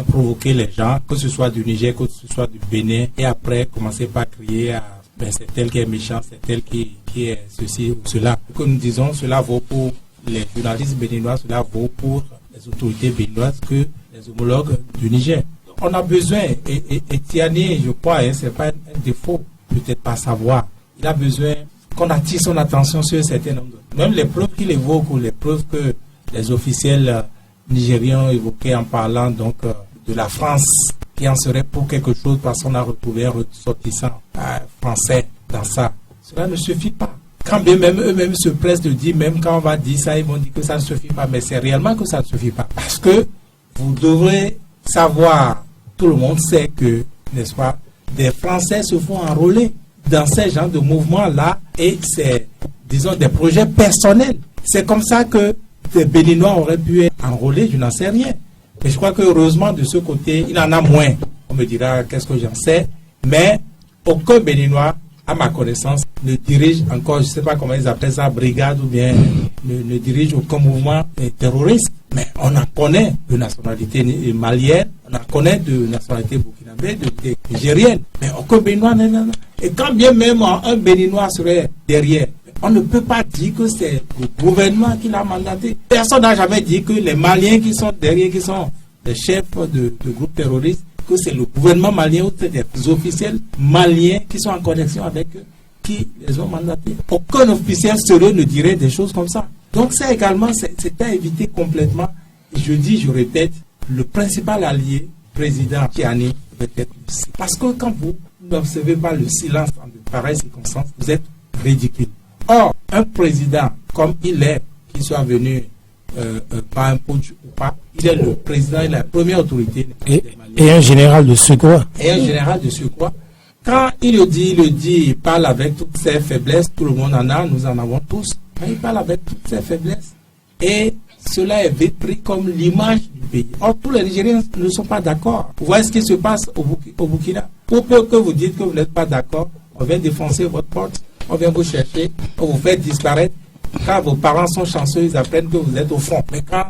provoquer les gens, que ce soit du Niger, que ce soit du Bénin, et après commencer par crier à c'est tel qui est méchant, c'est tel qui est ceci ou cela. Que nous disons, cela vaut pour les journalistes béninois, cela vaut pour les autorités béninoises que les homologues du Niger. On a besoin, et Tiani, je crois, c'est pas un défaut, peut-être pas savoir. Il a besoin qu'on attire son attention sur certains nombres. Même les preuves qu'il évoque ou les preuves que les officiels nigériens ont évoquées en parlant donc de la France, qui en serait pour quelque chose parce qu'on a retrouvé un ressortissant français dans ça. Cela ne suffit pas. Quand bien même eux-mêmes se pressent de dire, même quand on va dire ça, ils vont dire que ça ne suffit pas. Mais c'est réellement que ça ne suffit pas. Parce que vous devrez savoir, tout le monde sait que, n'est-ce pas, des Français se font enrôler dans ces genres de mouvements-là et c'est, disons, des projets personnels. C'est comme ça que des Béninois auraient pu être enrôlés, je n'en sais rien. Et je crois que heureusement de ce côté, il en a moins. On me dira qu'est-ce que j'en sais. Mais aucun Béninois, à ma connaissance, ne dirige encore, je ne sais pas comment ils appellent ça, brigade ou bien ne dirige aucun mouvement terroriste. Mais on en connaît de nationalité malienne, on en connaît de nationalité burkinabé, de nigérienne. Mais aucun Béninois, non. Et quand bien même un Béninois serait derrière, on ne peut pas dire que c'est le gouvernement qui l'a mandaté. Personne n'a jamais dit que les Maliens qui sont derrière, qui sont les chefs de groupes terroristes, que c'est le gouvernement malien ou c'est des officiels maliens qui sont en connexion avec eux, qui les ont mandatés. Aucun officiel sérieux ne dirait des choses comme ça. Donc ça également, c'est à éviter complètement. Et je dis, je répète, le principal allié, président Tiani, peut être aussi. Parce que quand vous n'observez pas le silence dans de pareilles circonstances, vous êtes ridicule. Or, un président comme il est, qu'il soit venu par un putsch ou pas, il est le président, il est la première autorité. Et un général de surcroît. Et un général de surcroît. Quand il le dit, il parle avec toutes ses faiblesses, tout le monde en a, nous en avons tous. Mais il parle avec toutes ses faiblesses. Et cela est pris comme l'image du pays. Or, tous les Nigériens ne sont pas d'accord. Vous voyez ce qui se passe au Burkina. Pour peu que vous dites que vous n'êtes pas d'accord, on vient défoncer votre porte. On vient vous chercher, on vous fait disparaître. Quand vos parents sont chanceux, ils apprennent que vous êtes au front. Mais quand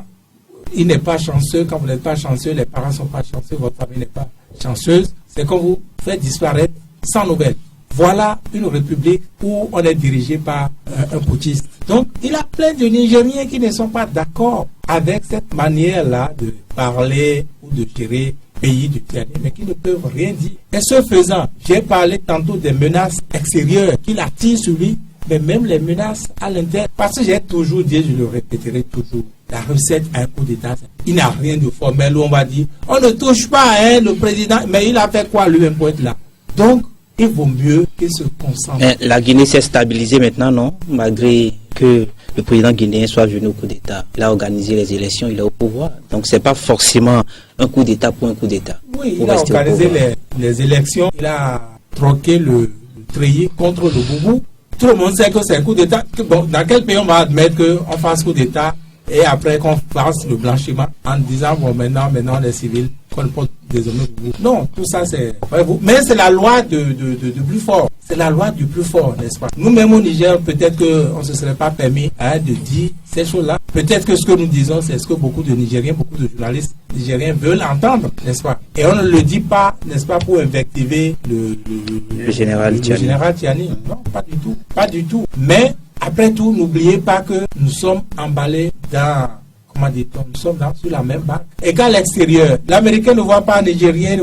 il n'est pas chanceux, quand vous n'êtes pas chanceux, les parents ne sont pas chanceux, votre famille n'est pas chanceuse, c'est qu'on vous fait disparaître sans nouvelles. Voilà une république où on est dirigé par un putschiste. Donc, il y a plein de Nigériens qui ne sont pas d'accord avec cette manière-là de parler ou de gérer pays du Tiani, mais qui ne peuvent rien dire. Et ce faisant, j'ai parlé tantôt des menaces extérieures qu'il attire sur lui, mais même les menaces à l'intérieur. Parce que j'ai toujours dit, je le répéterai toujours, la recette à un coup d'État, il n'a rien de formel où on va dire, on ne touche pas le président, mais il a fait quoi lui-même pour être là? Donc, il vaut mieux qu'il se concentre. La Guinée s'est stabilisée maintenant, non? Malgré que le président guinéen soit venu au coup d'État. Il a organisé les élections, il est au pouvoir. Donc, ce n'est pas forcément un coup d'État pour un coup d'État. Oui, il a organisé les élections. Il a troqué le treillis contre le boubou. Tout le monde sait que c'est un coup d'État. Bon, dans quel pays on va admettre qu'on fasse coup d'État et après qu'on fasse le blanchiment en disant, bon, maintenant les civils qu'on porte désormais vous. Non, tout ça c'est... Mais c'est la loi de plus fort. C'est la loi du plus fort, n'est-ce pas? Nous-mêmes au Niger, peut-être qu'on ne se serait pas permis de dire ces choses-là. Peut-être que ce que nous disons, c'est ce que beaucoup de Nigériens, beaucoup de journalistes nigériens veulent entendre, n'est-ce pas? Et on ne le dit pas, n'est-ce pas, pour invectiver le général Tchiani. Non, pas du tout. Pas du tout. Mais, après tout, n'oubliez pas que nous sommes emballés dans... Comment dit-on? Nous sommes sur la même barque. Et qu'à l'extérieur, l'Américain ne voit pas Nigérien,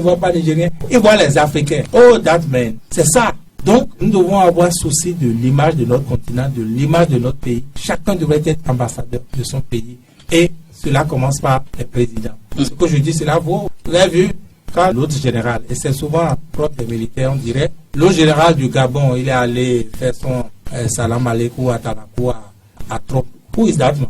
il voit les Africains. Oh, that man. C'est ça. Donc, nous devons avoir souci de l'image de notre continent, de l'image de notre pays. Chacun devrait être ambassadeur de son pays. Et cela commence par les présidents. Ce que je dis, c'est là, vous l'avez vu, quand l'autre général, et c'est souvent propre des militaires, on dirait, l'autre général du Gabon, il est allé faire son salam aleikou à Talakou à Trop. Who is that man?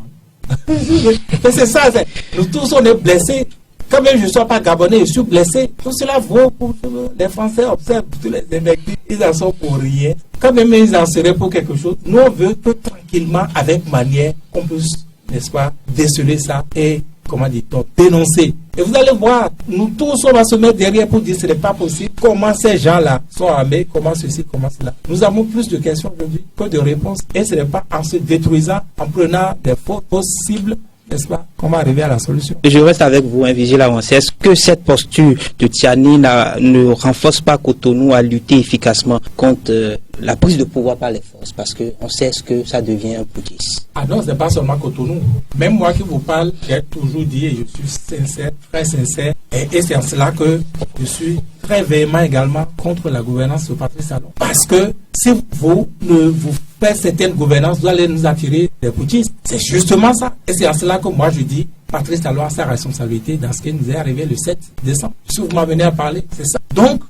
C'est ça, nous tous on est blessés. Quand même je ne suis pas gabonais, je suis blessé. Tout cela vaut pour les Français observent tous les invectives, ils en sont pour rien. Quand même ils en seraient pour quelque chose. Nous on veut que tranquillement, avec manière, qu'on puisse, n'est-ce pas, déceler ça et, comment dit-on, dénoncer. Et vous allez voir, nous tous on va se mettre derrière pour dire ce n'est pas possible. Comment ces gens-là sont armés, comment ceci, comment cela. Nous avons plus de questions aujourd'hui que de réponses. Et ce n'est pas en se détruisant, en prenant des fausses cibles, n'est-ce pas, qu'on va arriver à la solution. Je reste avec vous, Vigile Avancé. Est-ce que cette posture de Tchiani ne renforce pas Cotonou à lutter efficacement contre la prise de pouvoir par les forces? Parce qu'on sait ce que ça devient un putschiste. Ah non, ce n'est pas seulement Cotonou. Même moi qui vous parle, j'ai toujours dit, et je suis sincère, très sincère, et c'est en cela que je suis très véhément également contre la gouvernance de Patrice Talon. Parce que si vous ne vous faites certaines gouvernances, vous allez nous attirer des putschistes. C'est justement ça. Et c'est en cela que moi je dis, Patrice Talon a sa responsabilité dans ce qui nous est arrivé le 7 décembre. Si vous m'avez à parler, c'est ça. Donc,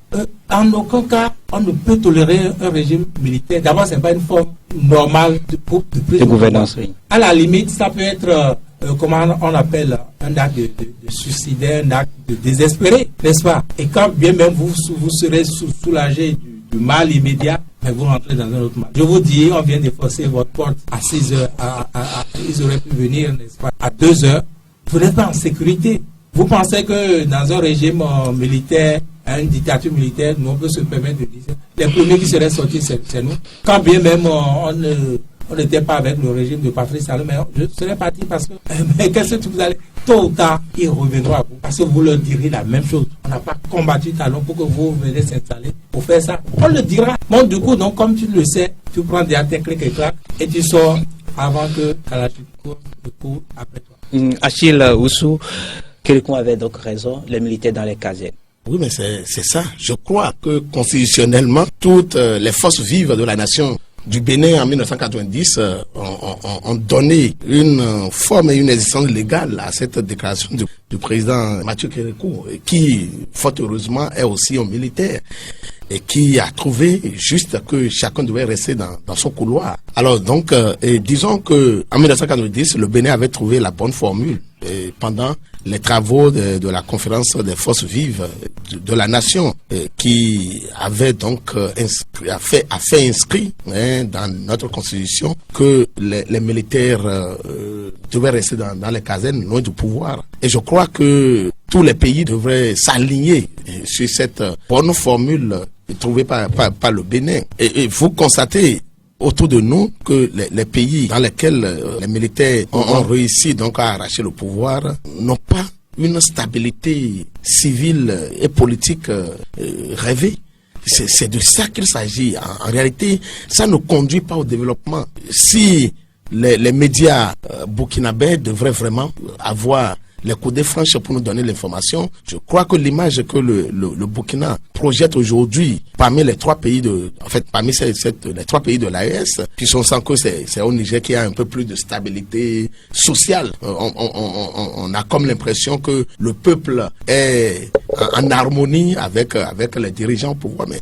en aucun cas, on ne peut tolérer un régime militaire. D'abord, ce n'est pas une forme normale de gouvernance. Oui. À la limite, ça peut être, comment on appelle, un acte de suicidaire, un acte de désespéré, n'est-ce pas? Et quand bien même vous serez soulagé du mal immédiat, mais vous rentrez dans un autre mal. Je vous dis, on vient de forcer votre porte à 6 heures, ils auraient pu venir, n'est-ce pas, à 2 heures. Vous n'êtes pas en sécurité. Vous pensez que dans un régime militaire, une dictature militaire, nous on peut se permettre de dire les premiers qui seraient sortis, c'est nous. Quand bien même on n'était pas avec le régime de Patrice Talon, mais je serais parti parce que mais qu'est-ce que vous allez, tôt ou tard, ils reviendront à vous. Parce que vous leur direz la même chose. On n'a pas combattu Talon pour que vous venez s'installer pour faire ça. On le dira. Bon, du coup, donc, comme tu le sais, tu prends des clics et claques et tu sors avant que Kalachnikov le court après toi. Achille Oussou, quelqu'un avait donc raison, les militaires dans les casernes. Oui, mais c'est ça. Je crois que constitutionnellement, toutes les forces vives de la nation du Bénin en 1990 ont donné une forme et une existence légale à cette déclaration du président Mathieu Kérékou, qui, fort heureusement, est aussi un militaire et qui a trouvé juste que chacun devait rester dans son couloir. Alors donc, disons que en 1990, le Bénin avait trouvé la bonne formule pendant les travaux de la conférence des forces vives de la nation, qui avait donc a fait inscrit dans notre constitution que les militaires devaient rester dans les casernes, loin du pouvoir. Et je crois que tous les pays devraient s'aligner sur cette bonne formule trouvée par le Bénin. Et vous constatez autour de nous que les pays dans lesquels les militaires ont réussi donc à arracher le pouvoir n'ont pas une stabilité civile et politique rêvée. C'est de ça qu'il s'agit. En réalité, ça ne conduit pas au développement. Si les médias burkinabés devraient vraiment avoir les coudées franches pour nous donner l'information, je crois que l'image que le Burkina projette aujourd'hui parmi les trois pays parmi les trois pays de l'AES, puis on sent que c'est au Niger qui a un peu plus de stabilité sociale. On a comme l'impression que le peuple est en harmonie avec les dirigeants au pouvoir. Mais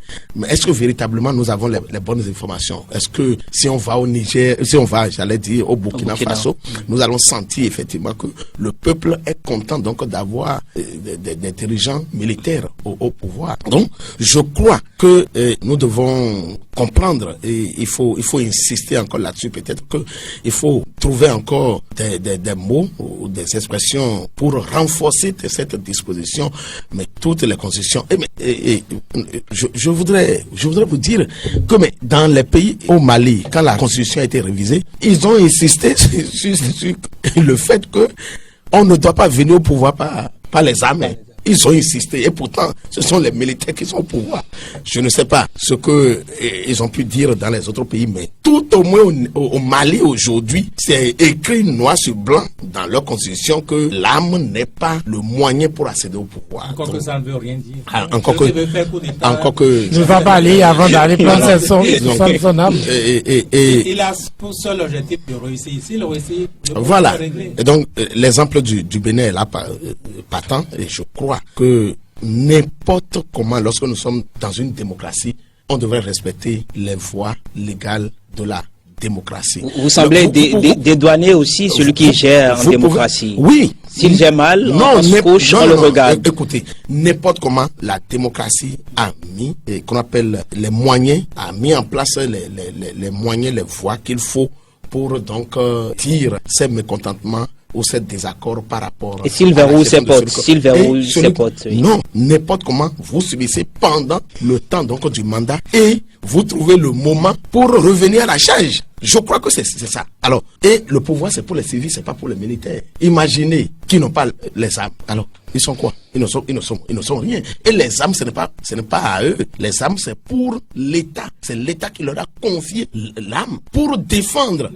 est-ce que véritablement nous avons les bonnes informations? Est-ce que si on va au Niger, j'allais dire au Burkina Faso, nous allons sentir effectivement que le peuple est est content donc d'avoir des dirigeants militaires au pouvoir. Donc, je crois que nous devons comprendre et il faut insister encore là-dessus. Peut-être que il faut trouver encore des mots ou des expressions pour renforcer cette disposition, mais toutes les constitutions. Je voudrais vous dire que dans les pays au Mali, quand la constitution a été révisée, ils ont insisté sur le fait que on ne doit pas venir au pouvoir par les armes. Ils ont insisté et pourtant ce sont les militaires qui sont au pouvoir. Je ne sais pas ce que ils ont pu dire dans les autres pays, mais tout au moins au Mali aujourd'hui, c'est écrit noir sur blanc dans leur constitution que l'arme n'est pas le moyen pour accéder au pouvoir. Encore donc, que ça ne veut rien dire. Encore que ne va pas aller avant d'aller prendre son arme. Il a pour seul objectif de réussir. S'il réussit, voilà. Et donc l'exemple du Bénin est là patent et je crois que n'importe comment, lorsque nous sommes dans une démocratie, on devrait respecter les voies légales de la démocratie. Vous semblez dédouaner aussi celui qui gère en démocratie. Oui. S'il gère mal, on se couche, on le regarde. Écoutez, n'importe comment, la démocratie a mis, qu'on appelle les moyens, a mis en place les moyens, les voies qu'il faut pour donc dire ces mécontentements ou ces désaccords par rapport et s'il verrouille ses potes, oui. Non, n'importe comment, vous subissez pendant le temps donc du mandat et vous trouvez le moment pour revenir à la charge. Je crois que c'est ça. Alors, et le pouvoir c'est pour les civils, c'est pas pour les militaires. Imaginez qu'ils n'ont pas les armes. Alors, ils sont quoi? Ils ne sont rien. Et les armes, ce n'est pas à eux. Les armes, c'est pour l'État. C'est l'État qui leur a confié l'arme pour défendre,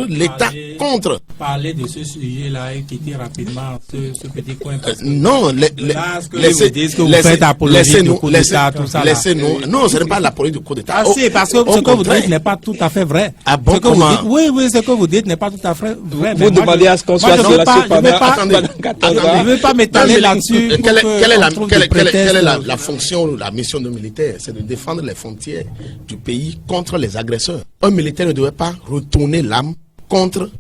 l'État contre. Parler de ce sujet-là et quitter rapidement ce petit coin. Non, laissez-nous. Non, ce n'est pas la politique du coup d'État. Ah, si, parce que ce que vous dites n'est pas tout à fait vrai. Ah bon, oui, ce que vous dites n'est pas tout à fait vrai. Vous demandez à ce qu'on soit sur la je ne veux pas m'étaler là-dessus. Quelle est la fonction ou la mission d'un militaire? C'est de défendre les frontières du pays contre les agresseurs. Un militaire ne devrait pas retourner l'arme contre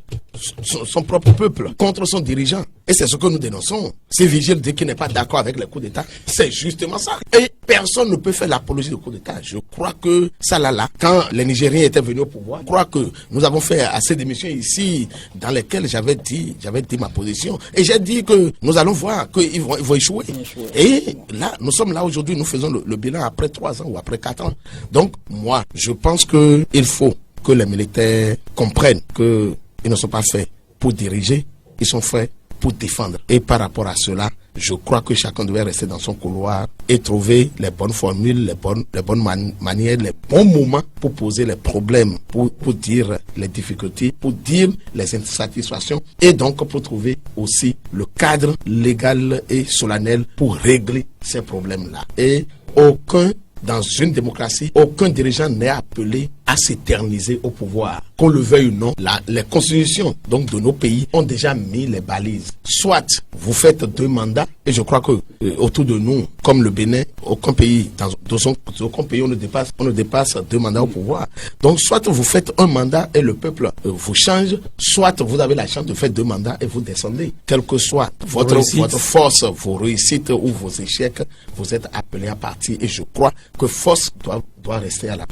son propre peuple, contre son dirigeant. Et c'est ce que nous dénonçons. Si Vigile dit qu'il n'est pas d'accord avec le coup d'État, c'est justement ça. Et personne ne peut faire l'apologie du coup d'État. Je crois que ça là, quand les Nigériens étaient venus au pouvoir, je crois que nous avons fait assez d'émissions ici dans lesquelles j'avais dit ma position. Et j'ai dit que nous allons voir qu'ils vont échouer. Et là, nous sommes là aujourd'hui, nous faisons le bilan après 3 ans ou après 4 ans. Donc, moi, je pense qu'il faut que les militaires comprennent qu'ils ne sont pas faits pour diriger, ils sont faits pour défendre. Et par rapport à cela, je crois que chacun devait rester dans son couloir et trouver les bonnes formules, les bonnes manières, les bons moments pour poser les problèmes, pour dire les difficultés, pour dire les insatisfactions et donc pour trouver aussi le cadre légal et solennel pour régler ces problèmes-là. Et dans une démocratie, aucun dirigeant n'est appelé à s'éterniser au pouvoir. Qu'on le veuille ou non, les constitutions donc, de nos pays ont déjà mis les balises. Soit vous faites 2 mandats, et je crois que autour de nous, comme le Bénin, aucun pays on ne dépasse 2 mandats au pouvoir. Donc soit vous faites un mandat et le peuple vous change, soit vous avez la chance de faire 2 mandats et vous descendez. Quelle que soit votre force, vos réussites ou vos échecs, vous êtes appelés à partir. Et je crois que force doit rester à la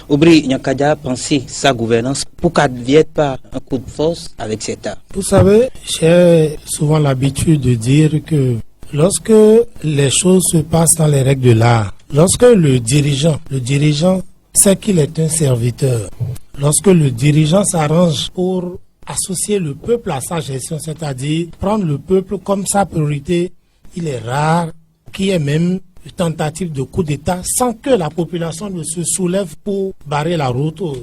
Aubry Nyakadja, pensez sa gouvernance pour qu'elle ne vienne pas un coup de force avec cet État. Vous savez, j'ai souvent l'habitude de dire que lorsque les choses se passent dans les règles de l'art, lorsque le dirigeant sait qu'il est un serviteur, lorsque le dirigeant s'arrange pour associer le peuple à sa gestion, c'est-à-dire prendre le peuple comme sa priorité, il est rare qu'il y ait même une tentative de coup d'État sans que la population ne se soulève pour barrer la route aux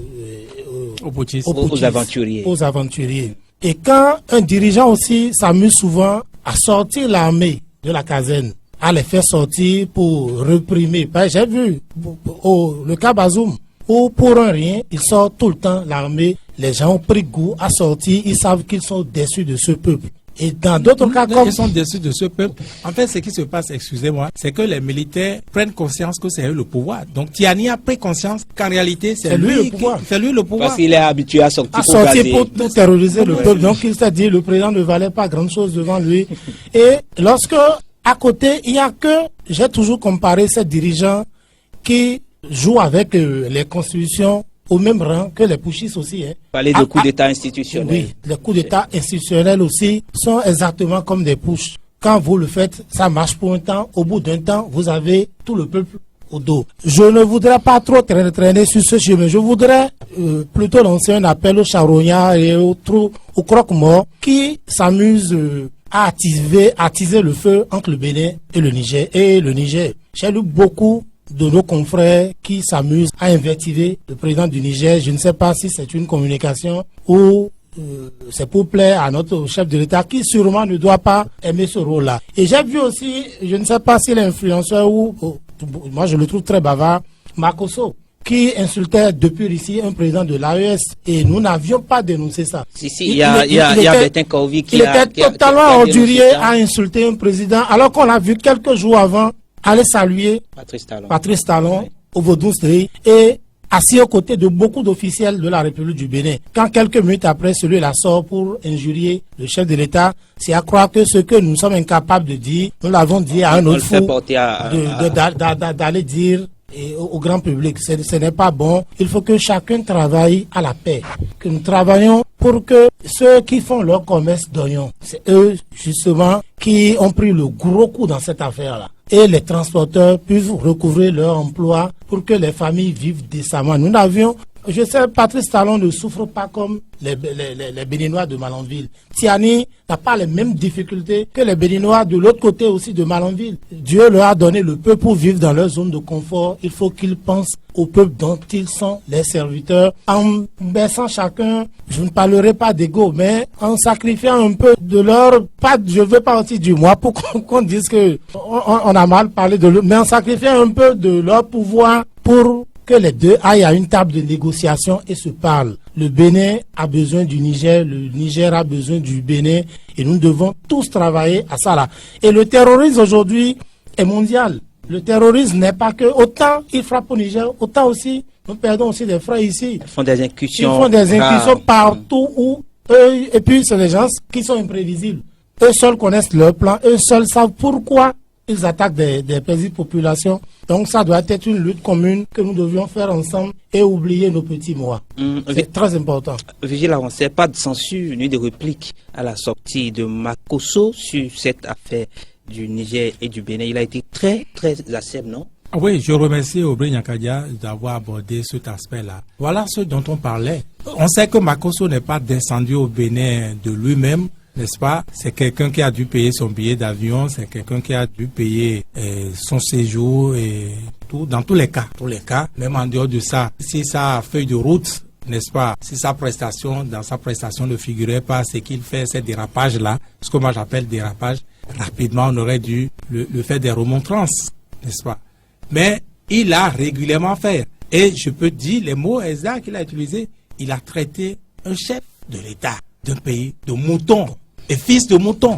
aventuriers. Et quand un dirigeant aussi s'amuse souvent à sortir l'armée de la caserne, à les faire sortir pour réprimer. J'ai vu le cas Bazoum, où pour un rien, il sort tout le temps l'armée. Les gens ont pris goût à sortir, ils savent qu'ils sont déçus de ce peuple. Et dans d'autres cas, comme ils sont déçus de ce peuple. En fait, ce qui se passe, excusez-moi, c'est que les militaires prennent conscience que c'est eux le pouvoir. Donc Tiani a pris conscience qu'en réalité, c'est lui le pouvoir. C'est lui le pouvoir. Parce qu'il est habitué à sortir pour tout terroriser le peuple. Donc il s'est dit, le président ne valait pas grand chose devant lui. Et lorsque, à côté, il y a que, j'ai toujours comparé ces dirigeants qui jouent avec les constitutions au même rang que les putschistes aussi. Parler de coups d'État institutionnels. Oui, les coups d'État institutionnels aussi sont exactement comme des putschs. Quand vous le faites, ça marche pour un temps. Au bout d'un temps, vous avez tout le peuple au dos. Je ne voudrais pas trop traîner sur ce chemin. Je voudrais plutôt lancer un appel aux charognards et aux croque-morts qui s'amusent à attiser le feu entre le Bénin et le Niger. J'ai lu beaucoup de nos confrères qui s'amusent à invectiver le président du Niger. Je ne sais pas si c'est une communication ou c'est pour plaire à notre chef de l'État qui sûrement ne doit pas aimer ce rôle-là. Et j'ai vu aussi, je ne sais pas si l'influenceur ou moi je le trouve très bavard, Makosso, qui insultait depuis ici un président de l'AES et nous n'avions pas dénoncé ça. Il y a Bertin Kaovi qui était totalement ordurier à insulter un président alors qu'on l'a vu quelques jours avant aller saluer Patrice Talon au Vaudou-Strie et assis aux côtés de beaucoup d'officiels de la République du Bénin. Quand quelques minutes après, celui-là sort pour injurier le chef de l'État, c'est à croire que ce que nous sommes incapables de dire, nous l'avons dit à un autre fou d'aller dire au grand public. Ce n'est pas bon. Il faut que chacun travaille à la paix. Que nous travaillions pour que ceux qui font leur commerce d'oignons, c'est eux justement qui ont pris le gros coup dans cette affaire-là. Et les transporteurs puissent recouvrer leur emploi pour que les familles vivent décemment. Nous n'avions, je sais, Patrice Talon ne souffre pas comme les Béninois de Malanville. Tiani n'a pas les mêmes difficultés que les Béninois de l'autre côté aussi de Malanville. Dieu leur a donné le peuple pour vivre dans leur zone de confort. Il faut qu'ils pensent au peuple dont ils sont les serviteurs. En baissant chacun, je ne parlerai pas d'ego, mais en sacrifiant un peu de leur, je ne veux pas aussi du moi pour qu'on dise que on a mal parlé de l'eux, mais en sacrifiant un peu de leur pouvoir pour que les deux aillent à une table de négociation et se parlent. Le Bénin a besoin du Niger, le Niger a besoin du Bénin et nous devons tous travailler à ça là. Et le terrorisme aujourd'hui est mondial. Le terrorisme n'est pas que, autant il frappe au Niger, autant aussi nous perdons aussi des frères ici. Ils font des incursions. Ils font des incursions partout où eux, et puis c'est des gens qui sont imprévisibles. Eux seuls connaissent leur plan, eux seuls savent pourquoi ils attaquent des petites populations. Donc ça doit être une lutte commune que nous devions faire ensemble et oublier nos petits mois. C'est très important. Vigile avancé, pas de censure ni de réplique à la sortie de Makosso sur cette affaire du Niger et du Bénin. Il a été très acerbe, non? Oui, je remercie Aubry Nyakadia d'avoir abordé cet aspect-là. Voilà ce dont on parlait. On sait que Makosso n'est pas descendu au Bénin de lui-même, n'est-ce pas? C'est quelqu'un qui a dû payer son billet d'avion, c'est quelqu'un qui a dû payer son séjour et tout, dans tous les cas, même en dehors de ça. Si sa feuille de route, n'est-ce pas, si dans sa prestation ne figurait pas ce qu'il fait, ces dérapages-là, ce que moi j'appelle dérapage, rapidement on aurait dû le faire des remontrances, n'est-ce pas? Mais il a régulièrement fait. Et je peux dire les mots exacts qu'il a utilisés. Il a traité un chef de l'État d'un pays de mouton et fils de mouton.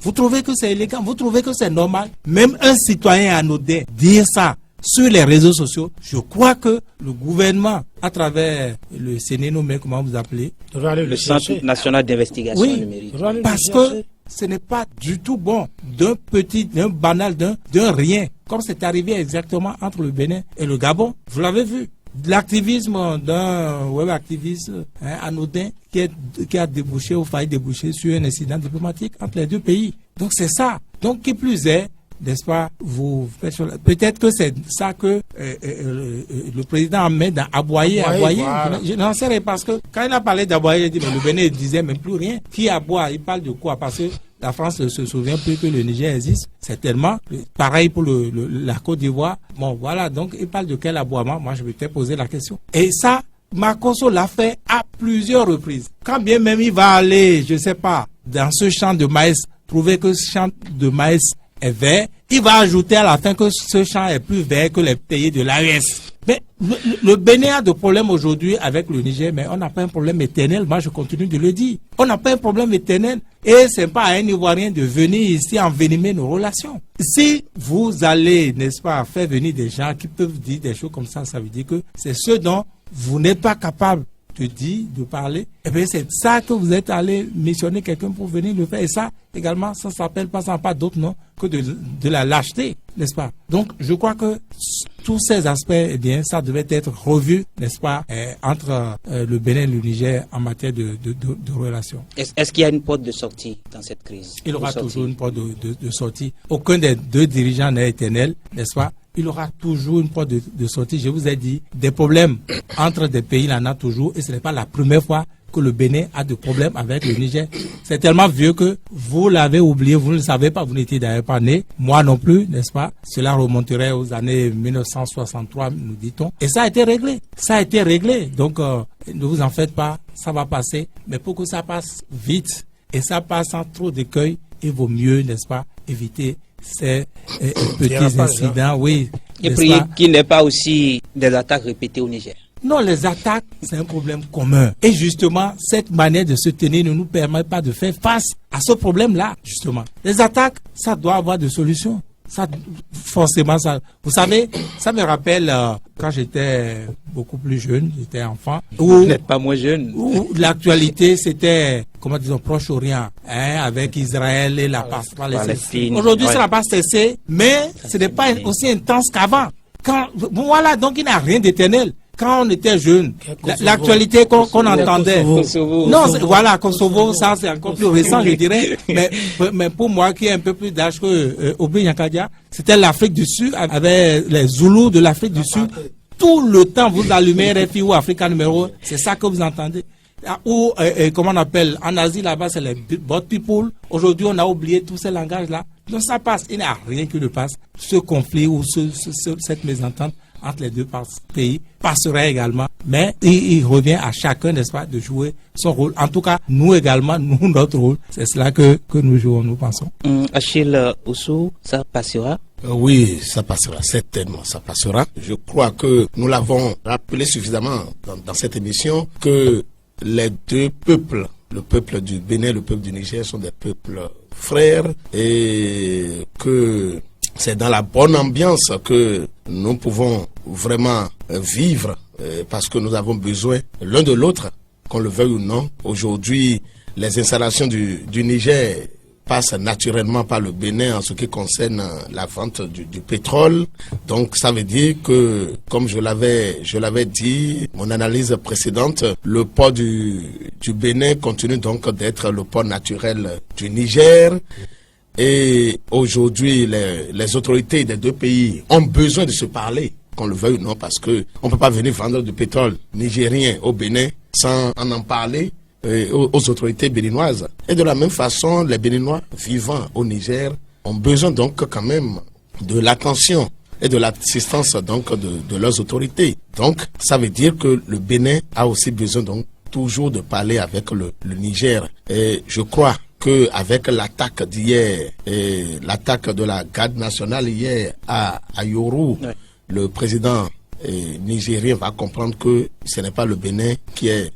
Vous trouvez que c'est élégant? Vous trouvez que c'est normal? Même un citoyen anodin dire ça sur les réseaux sociaux, je crois que le gouvernement, à travers le CNNOME, comment vous appelez? Le Centre national d'investigation numérique. Parce que ce n'est pas du tout bon d'un banal, d'un rien, comme c'est arrivé exactement entre le Bénin et le Gabon. Vous l'avez vu. L'activisme d'un web activiste anodin qui a failli déboucher sur un incident diplomatique entre les deux pays. Donc c'est ça. Donc qui plus est, n'est-ce pas, peut-être que c'est ça que le président a mis dans aboyer. Voilà. Je n'en sais rien parce que quand il a parlé d'aboyer, il dit mais le Bénin ne disait même plus rien. Qui aboie? Il parle de quoi? Parce que la France ne se souvient plus que le Niger existe. C'est tellement pareil pour la Côte d'Ivoire. Bon, voilà. Donc, il parle de quel aboiement? Moi, je vais te poser la question. Et ça, Makosso l'a fait à plusieurs reprises. Quand bien même il va aller, je sais pas, dans ce champ de maïs, trouver que ce champ de maïs est vert, il va ajouter à la fin que ce champ est plus vert que les pays de l'AES. Mais le Bénin a de problèmes aujourd'hui avec le Niger, mais on n'a pas un problème éternel. Moi, je continue de le dire. On n'a pas un problème éternel. Et c'est pas à un Ivoirien de venir ici envenimer nos relations. Si vous allez, n'est-ce pas, faire venir des gens qui peuvent dire des choses comme ça veut dire que c'est ceux dont vous n'êtes pas capable de dire, de parler. Eh bien, c'est ça que vous êtes allé missionner quelqu'un pour venir le faire. Et ça, également, ça s'appelle pas, ça n'a pas d'autre nom que de la lâcheté, n'est-ce pas? Donc, je crois que tous ces aspects, eh bien, ça devait être revu, n'est-ce pas, entre le Bénin et le Niger en matière de relations. Est-ce qu'il y a une porte de sortie dans cette crise? Il y aura toujours une porte de sortie. Aucun des deux dirigeants n'est éternel, n'est-ce pas? Il aura toujours une porte de sortie. Je vous ai dit, des problèmes entre des pays, il en a toujours. Et ce n'est pas la première fois que le Bénin a des problèmes avec le Niger. C'est tellement vieux que vous l'avez oublié, vous ne le savez pas, vous n'étiez d'ailleurs pas né. Moi non plus, n'est-ce pas? Cela remonterait aux années 1963, nous dit-on. Et ça a été réglé. Ça a été réglé. Donc, ne vous en faites pas, ça va passer. Mais pour que ça passe vite et ça passe sans trop d'écueil, il vaut mieux, n'est-ce pas, éviter ces petits incidents, oui. Et prier qu'il n'y ait pas aussi des attaques répétées au Niger. Non, les attaques, c'est un problème commun. Et justement, cette manière de se tenir ne nous permet pas de faire face à ce problème-là, justement. Les attaques, ça doit avoir des solutions. Ça, forcément, ça. Vous savez, ça me rappelle quand j'étais beaucoup plus jeune, j'étais enfant. Vous n'êtes pas moins jeune. Où l'actualité, c'était, comment disons, Proche-Orient, avec Israël et la Palestine. Aujourd'hui, ça n'a pas cessé, mais ce n'est pas aussi intense qu'avant. Voilà, donc il n'y a rien d'éternel. Quand on était jeune, l'actualité qu'on entendait. Kosovo. Non, voilà, Kosovo, ça c'est encore plus récent, je dirais. Mais pour moi, qui ai un peu plus d'âge que Obé Yankadia, c'était l'Afrique du Sud, avec les Zoulous de l'Afrique du Sud. Tout le temps, vous allumez RFI ou Africa numéro, c'est ça que vous entendez. Ou, comment on appelle, en Asie, là-bas, c'est les Bot People. Aujourd'hui, on a oublié tous ces langages-là. Donc ça passe, il n'y a rien qui ne passe. Ce conflit ou cette mésentente entre les deux pays passerait également, mais il revient à chacun, n'est-ce pas, de jouer son rôle. En tout cas, nous également, nous, notre rôle, c'est cela que nous jouons, nous pensons. Achille Oussou, ça passera? Oui, ça passera, certainement, ça passera. Je crois que nous l'avons rappelé suffisamment dans cette émission que les deux peuples, le peuple du Bénin et le peuple du Niger, sont des peuples frères et que c'est dans la bonne ambiance que nous pouvons vraiment vivre parce que nous avons besoin l'un de l'autre, qu'on le veuille ou non. Aujourd'hui, les installations du Niger passent naturellement par le Bénin en ce qui concerne la vente du pétrole. Donc ça veut dire que, comme je l'avais dit, mon analyse précédente, le port du Bénin continue donc d'être le port naturel du Niger. Et aujourd'hui, les autorités des deux pays ont besoin de se parler, qu'on le veuille ou non, parce que on peut pas venir vendre du pétrole nigérien au Bénin sans en parler aux autorités béninoises. Et de la même façon, les Béninois vivant au Niger ont besoin donc quand même de l'attention et de l'assistance donc de leurs autorités. Donc, ça veut dire que le Bénin a aussi besoin donc toujours de parler avec le Niger. Et je crois qu'avec l'attaque d'hier, l'attaque de la garde nationale hier à Yoru, ouais, le président nigérien va comprendre que ce n'est pas le Bénin qui est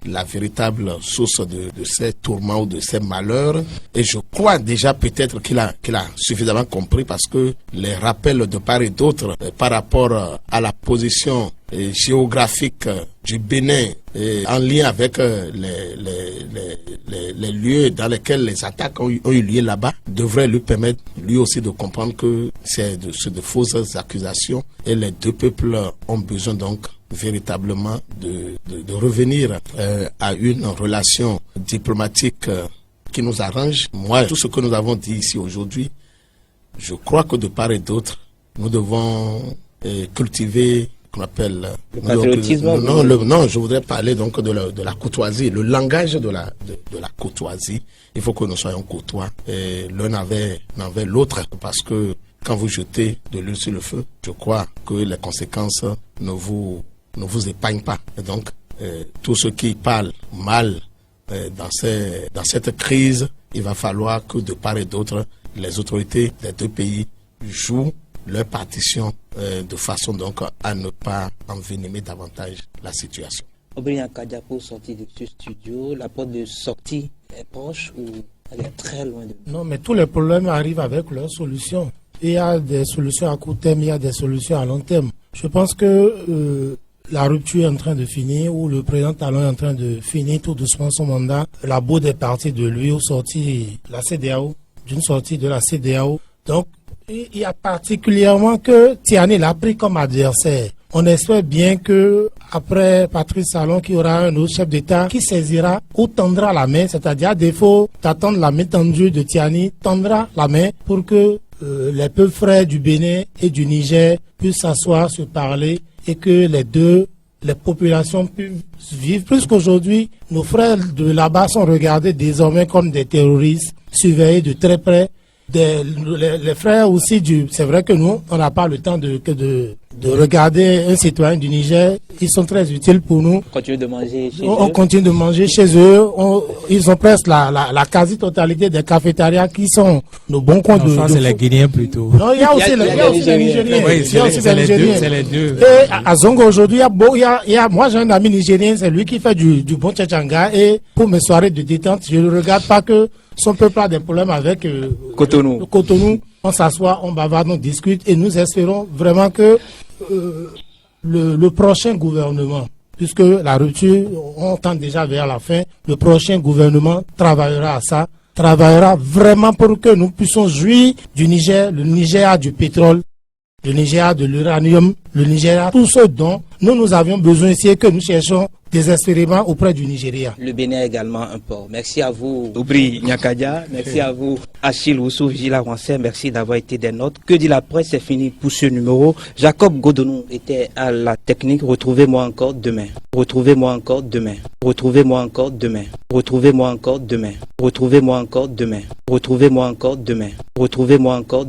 la véritable source de ces tourments ou de ces malheurs. Et je crois déjà peut-être qu'il a suffisamment compris parce que les rappels de part et d'autre par rapport à la position géographique du Bénin en lien avec les lieux dans lesquels les attaques ont eu lieu là-bas devrait lui permettre lui aussi de comprendre que c'est de fausses accusations et les deux peuples ont besoin donc véritablement de revenir à une relation diplomatique qui nous arrange. Moi, tout ce que nous avons dit ici aujourd'hui, je crois que de part et d'autre, nous devons cultiver qu'on appelle le patriotisme. Non, je voudrais parler donc de la courtoisie, le langage de la courtoisie. Il faut que nous soyons courtois et l'un envers l'autre parce que quand vous jetez de l'huile sur le feu, je crois que les conséquences ne vous épargnent pas. Et donc, tous ceux qui parlent mal dans cette crise, il va falloir que de part et d'autre, les autorités des deux pays jouent leur partition de façon donc à ne pas envenimer davantage la situation. Obrien Kadia, pour sortir de ce studio, la porte de sortie est proche ou elle est très loin de nous? Non, mais tous les problèmes arrivent avec leurs solutions. Il y a des solutions à court terme, il y a des solutions à long terme. Je pense que la rupture est en train de finir, ou le président Talon est en train de finir tout doucement son mandat. La bourde est partie de lui au sorti la CEDEAO, d'une sortie de la CEDEAO. Donc, il y a particulièrement que Tiani l'a pris comme adversaire. On espère bien que après Patrice Talon, qu'il y aura un autre chef d'État qui saisira ou tendra la main, c'est-à-dire à défaut d'attendre la main tendue de Tiani, tendra la main pour que les peuples frères du Bénin et du Niger puissent s'asseoir, se parler et que les populations puissent vivre. Plus qu'aujourd'hui, nos frères de là-bas sont regardés désormais comme des terroristes, surveillés de très près. Les frères aussi c'est vrai que nous, on n'a pas le temps de regarder un citoyen du Niger. Ils sont très utiles pour nous. On continue de manger chez eux. Ils ont presque la quasi-totalité des cafétérias qui sont nos bons coins de... c'est les Guinéens plutôt. Non, il y a aussi les Nigériens. Oui, c'est les deux. Et à Zongo aujourd'hui, moi j'ai un ami nigérien, c'est lui qui fait du bon tchatchanga. Et pour mes soirées de détente, je ne regarde pas que son peuple a des problèmes avec Cotonou. On s'assoit, on bavarde, on discute et nous espérons vraiment que le prochain gouvernement, puisque la rupture, on tend déjà vers la fin, le prochain gouvernement travaillera à ça, travaillera vraiment pour que nous puissions jouir du Niger. Le Niger a du pétrole, le Niger a de l'uranium, le Niger a tout ce dont nous avions besoin ici et que nous cherchons désespérément auprès du Nigeria. Le Bénin est également un port. Merci à vous, Oubri Nyakadia. Merci à vous, Achille Oussou, Gila Rancet. Merci d'avoir été des nôtres. Que dit la presse? C'est fini pour ce numéro. Jacob Godonou était à la technique. Retrouvez-moi encore demain. Retrouvez-moi encore demain. Retrouvez-moi encore demain. Retrouvez-moi encore demain. Retrouvez-moi encore demain. Retrouvez-moi encore demain. Retrouvez-moi encore